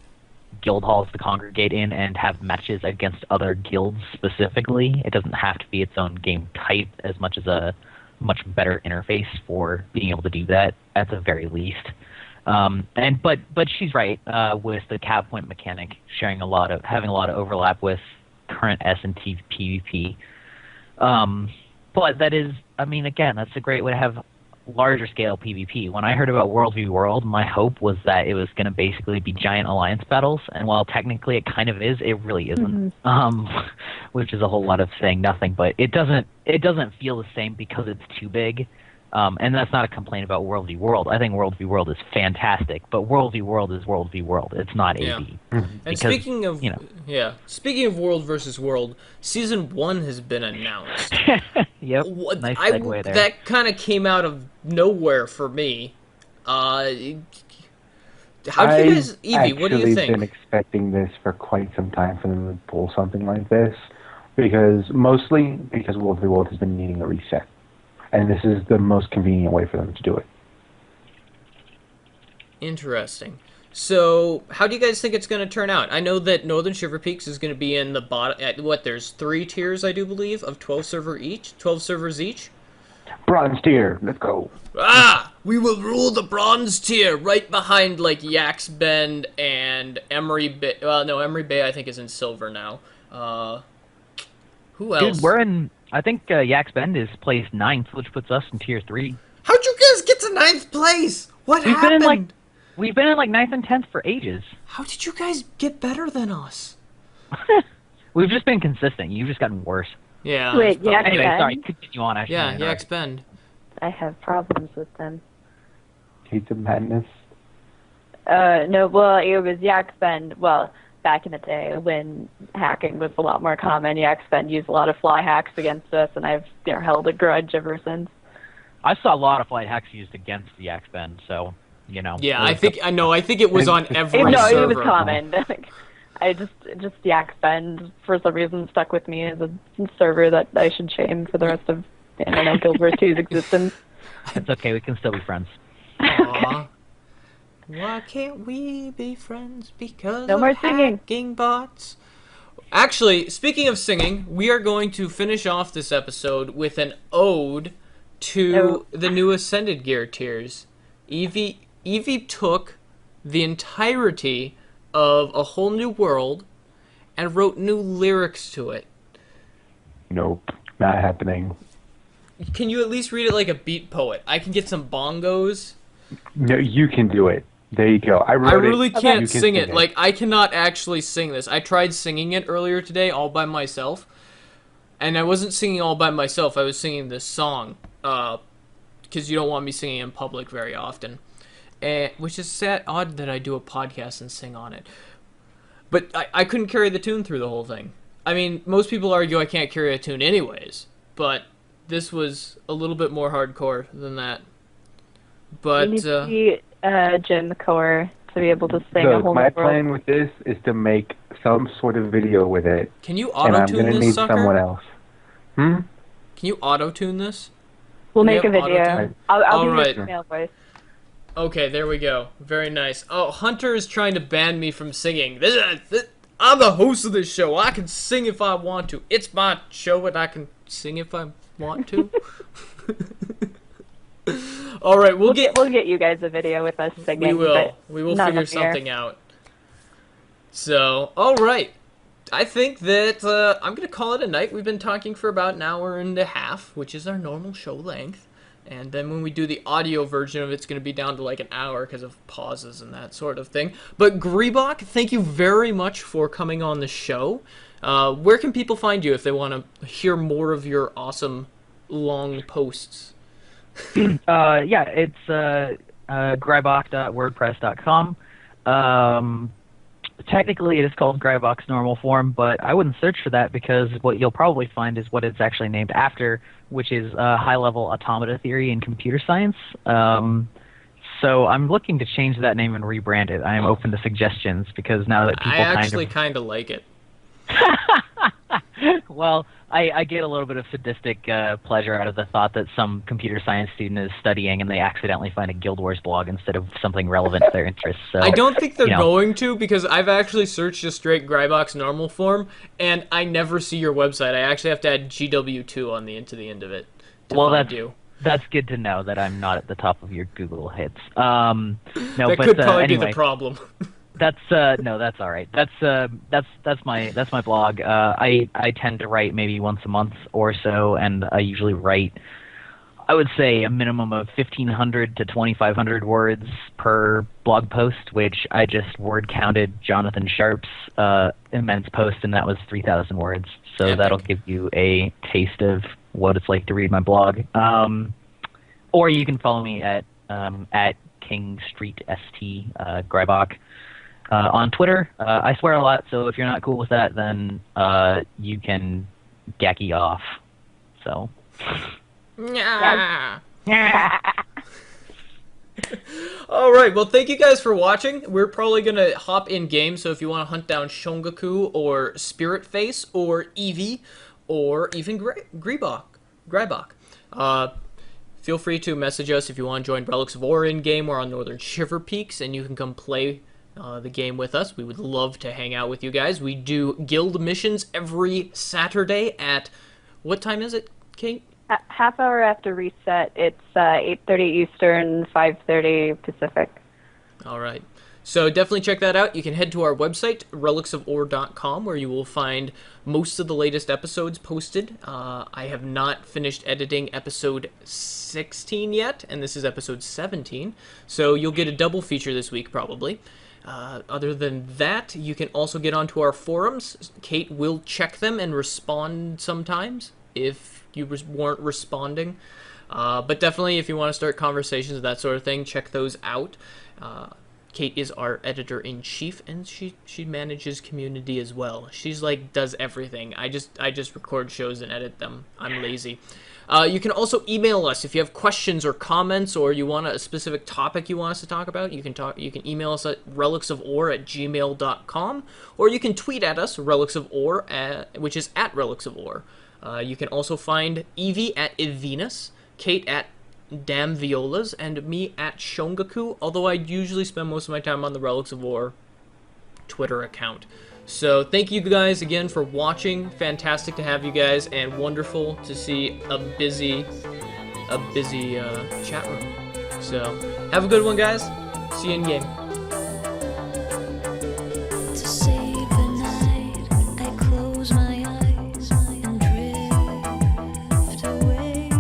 guild halls to congregate in and have matches against other guilds specifically. It doesn't have to be its own game type as much as a much better interface for being able to do that at the very least. But she's right with the cap point mechanic having a lot of overlap with current S&T PvP. But that is, I mean, again, that's a great way to have larger scale PvP. When I heard about World v. World, my hope was that it was going to basically be giant alliance battles, and while technically it kind of is, it really isn't. Which is a whole lot of saying nothing, but it doesn't feel the same because it's too big. And that's not a complaint about World v. World. I think World v. World is fantastic, but World v. World is World v. World. It's not AB. And because, speaking of speaking of World versus World, Season 1 has been announced. Yep. Nice segue there. That kind of came out of nowhere for me. How do you guys, Evie? What do you think? I've actually been expecting this for quite some time for them to pull something like this, mostly because World v. World has been needing a reset. And this is the most convenient way for them to do it. Interesting. So, how do you guys think it's going to turn out? I know that Northern Shiver Peaks is going to be in the bottom. There's 3 tiers, I do believe, of 12 servers each. Bronze tier, let's go. We will rule the bronze tier, right behind like Yak's Bend and Emery Bay. Well, no, Emery Bay I think is in silver now. Who else? Dude, I think Yak's Bend is placed 9th, which puts us in tier 3. How'd you guys get to 9th place? What happened? We've been in 9th and 10th for ages. How did you guys get better than us? We've just been consistent. You've just gotten worse. Yeah. Wait, Yak's Anyway, Bend? sorry, continue on. Yak's Bend. I have problems with them. Heat of Madness. No, well, it was Yak's Bend. Well, back in the day when hacking was a lot more common, Yak's Bend used a lot of fly hacks against us, and I've held a grudge ever since. I saw a lot of flight hacks used against the Yak's Bend, so, you know. Yeah, I think it was on every server. No, it was common. I just Yak's Bend, for some reason, stuck with me as a server that I should shame for the rest of, Guild Wars 2's existence. It's okay, we can still be friends. Aww. Why can't we be friends? Because no more singing. Hacking bots. Actually, speaking of singing, we are going to finish off this episode with an ode to the new Ascended Gear tiers. Evie took the entirety of A Whole New World and wrote new lyrics to it. Nope, not happening. Can you at least read it like a beat poet? I can get some bongos. No, you can do it. There you go. I really can't You sing it. Like, I cannot actually sing this. I tried singing it earlier today all by myself. And I wasn't singing all by myself. I was singing this song. Because you don't want me singing in public very often. Which is odd that I do a podcast and sing on it. But I couldn't carry the tune through the whole thing. I mean, most people argue I can't carry a tune anyways. But this was a little bit more hardcore than that. But you need to be Jim Core to be able to sing A Whole New my World. plan with this is to make some sort of video with it. Can you and I'm auto-tune gonna this need sucker? someone else. Can you auto-tune this? We'll Do you make a have video. auto-tune? I'll do Alright. your email voice. Okay, there we go. Very nice. Oh, Hunter is trying to ban me from singing. I'm the host of this show. I can sing if I want to. It's my show and I can sing if I want to. All right, we'll get you guys a video with us singing. we will but not figure on the air. something out. So, all right. I think that I'm going to call it a night. We've been talking for about an hour and a half, which is our normal show length. And then when we do the audio version of it, it's going to be down to like an hour because of pauses and that sort of thing. But Greibach, thank you very much for coming on the show. Where can people find you if they want to hear more of your awesome long posts? Yeah, it's greibach.wordpress.com. Technically, it is called Greibach's normal form, but I wouldn't search for that because what you'll probably find is what it's actually named after, which is high-level automata theory in computer science. So I'm looking to change that name and rebrand it. I am open to suggestions because now that people I actually kind of like it. Well, I get a little bit of sadistic pleasure out of the thought that some computer science student is studying and they accidentally find a Guild Wars blog instead of something relevant to their interests. So I don't think they're going to, because I've actually searched just straight Greibach's normal form, and I never see your website. I actually have to add GW2 on the end of it to find you. That's good to know that I'm not at the top of your Google hits. No, that could probably be the problem. That's no, that's all right. That's my blog. I tend to write maybe once a month or so, and I usually write, I would say, a minimum of 1,500 to 2,500 words per blog post, which I just word counted Jonathan Sharp's immense post, and that was 3,000 words. So Epic. That'll give you a taste of what it's like to read my blog. Or you can follow me at King Street ST Greibach. On Twitter, I swear a lot, so if you're not cool with that, then you can gacky off. So. Yeah. All right, well, thank you guys for watching. We're probably going to hop in game, so if you want to hunt down Shongaku or Spirit Face or Eevee or even Greibach, feel free to message us if you want to join Relics of War in-game or on Northern Shiver Peaks, and you can come play the game with us. We would love to hang out with you guys. We do guild missions every Saturday at, what time is it, Kate? Half hour after reset. It's 8:30 Eastern, 5:30 Pacific. All right. So definitely check that out. You can head to our website, relicsofore.com, where you will find most of the latest episodes posted. I have not finished editing episode 16 yet, and this is episode 17. So you'll get a double feature this week, probably. Other than that, you can also get onto our forums. Kate will check them and respond sometimes if you weren't responding. But definitely, if you want to start conversations, that sort of thing, check those out. Kate is our editor-in-chief, and she manages community as well. She's like, does everything. I just record shows and edit them. I'm lazy. You can also email us if you have questions or comments, or you want a specific topic you want us to talk about. You can email us at relicsofore@gmail.com, or you can tweet at us, relicsofore, which is at relicsofore. You can also find Eevee at Evenus, Kate at Damn Violas, and me at Shongaku, although I usually spend most of my time on the Relics of War Twitter account. So thank you guys again for watching. Fantastic to have you guys, and wonderful to see a busy chat room. So have a good one, guys. See you in game. To save the night, I close my eyes and drift away.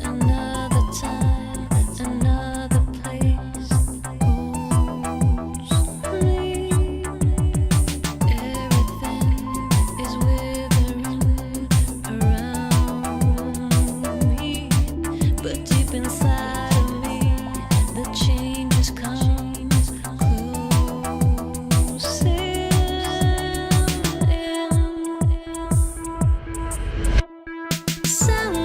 Another time, another place holds me. Everything is withering around me, but deep inside of me, the changes come closing in. Sound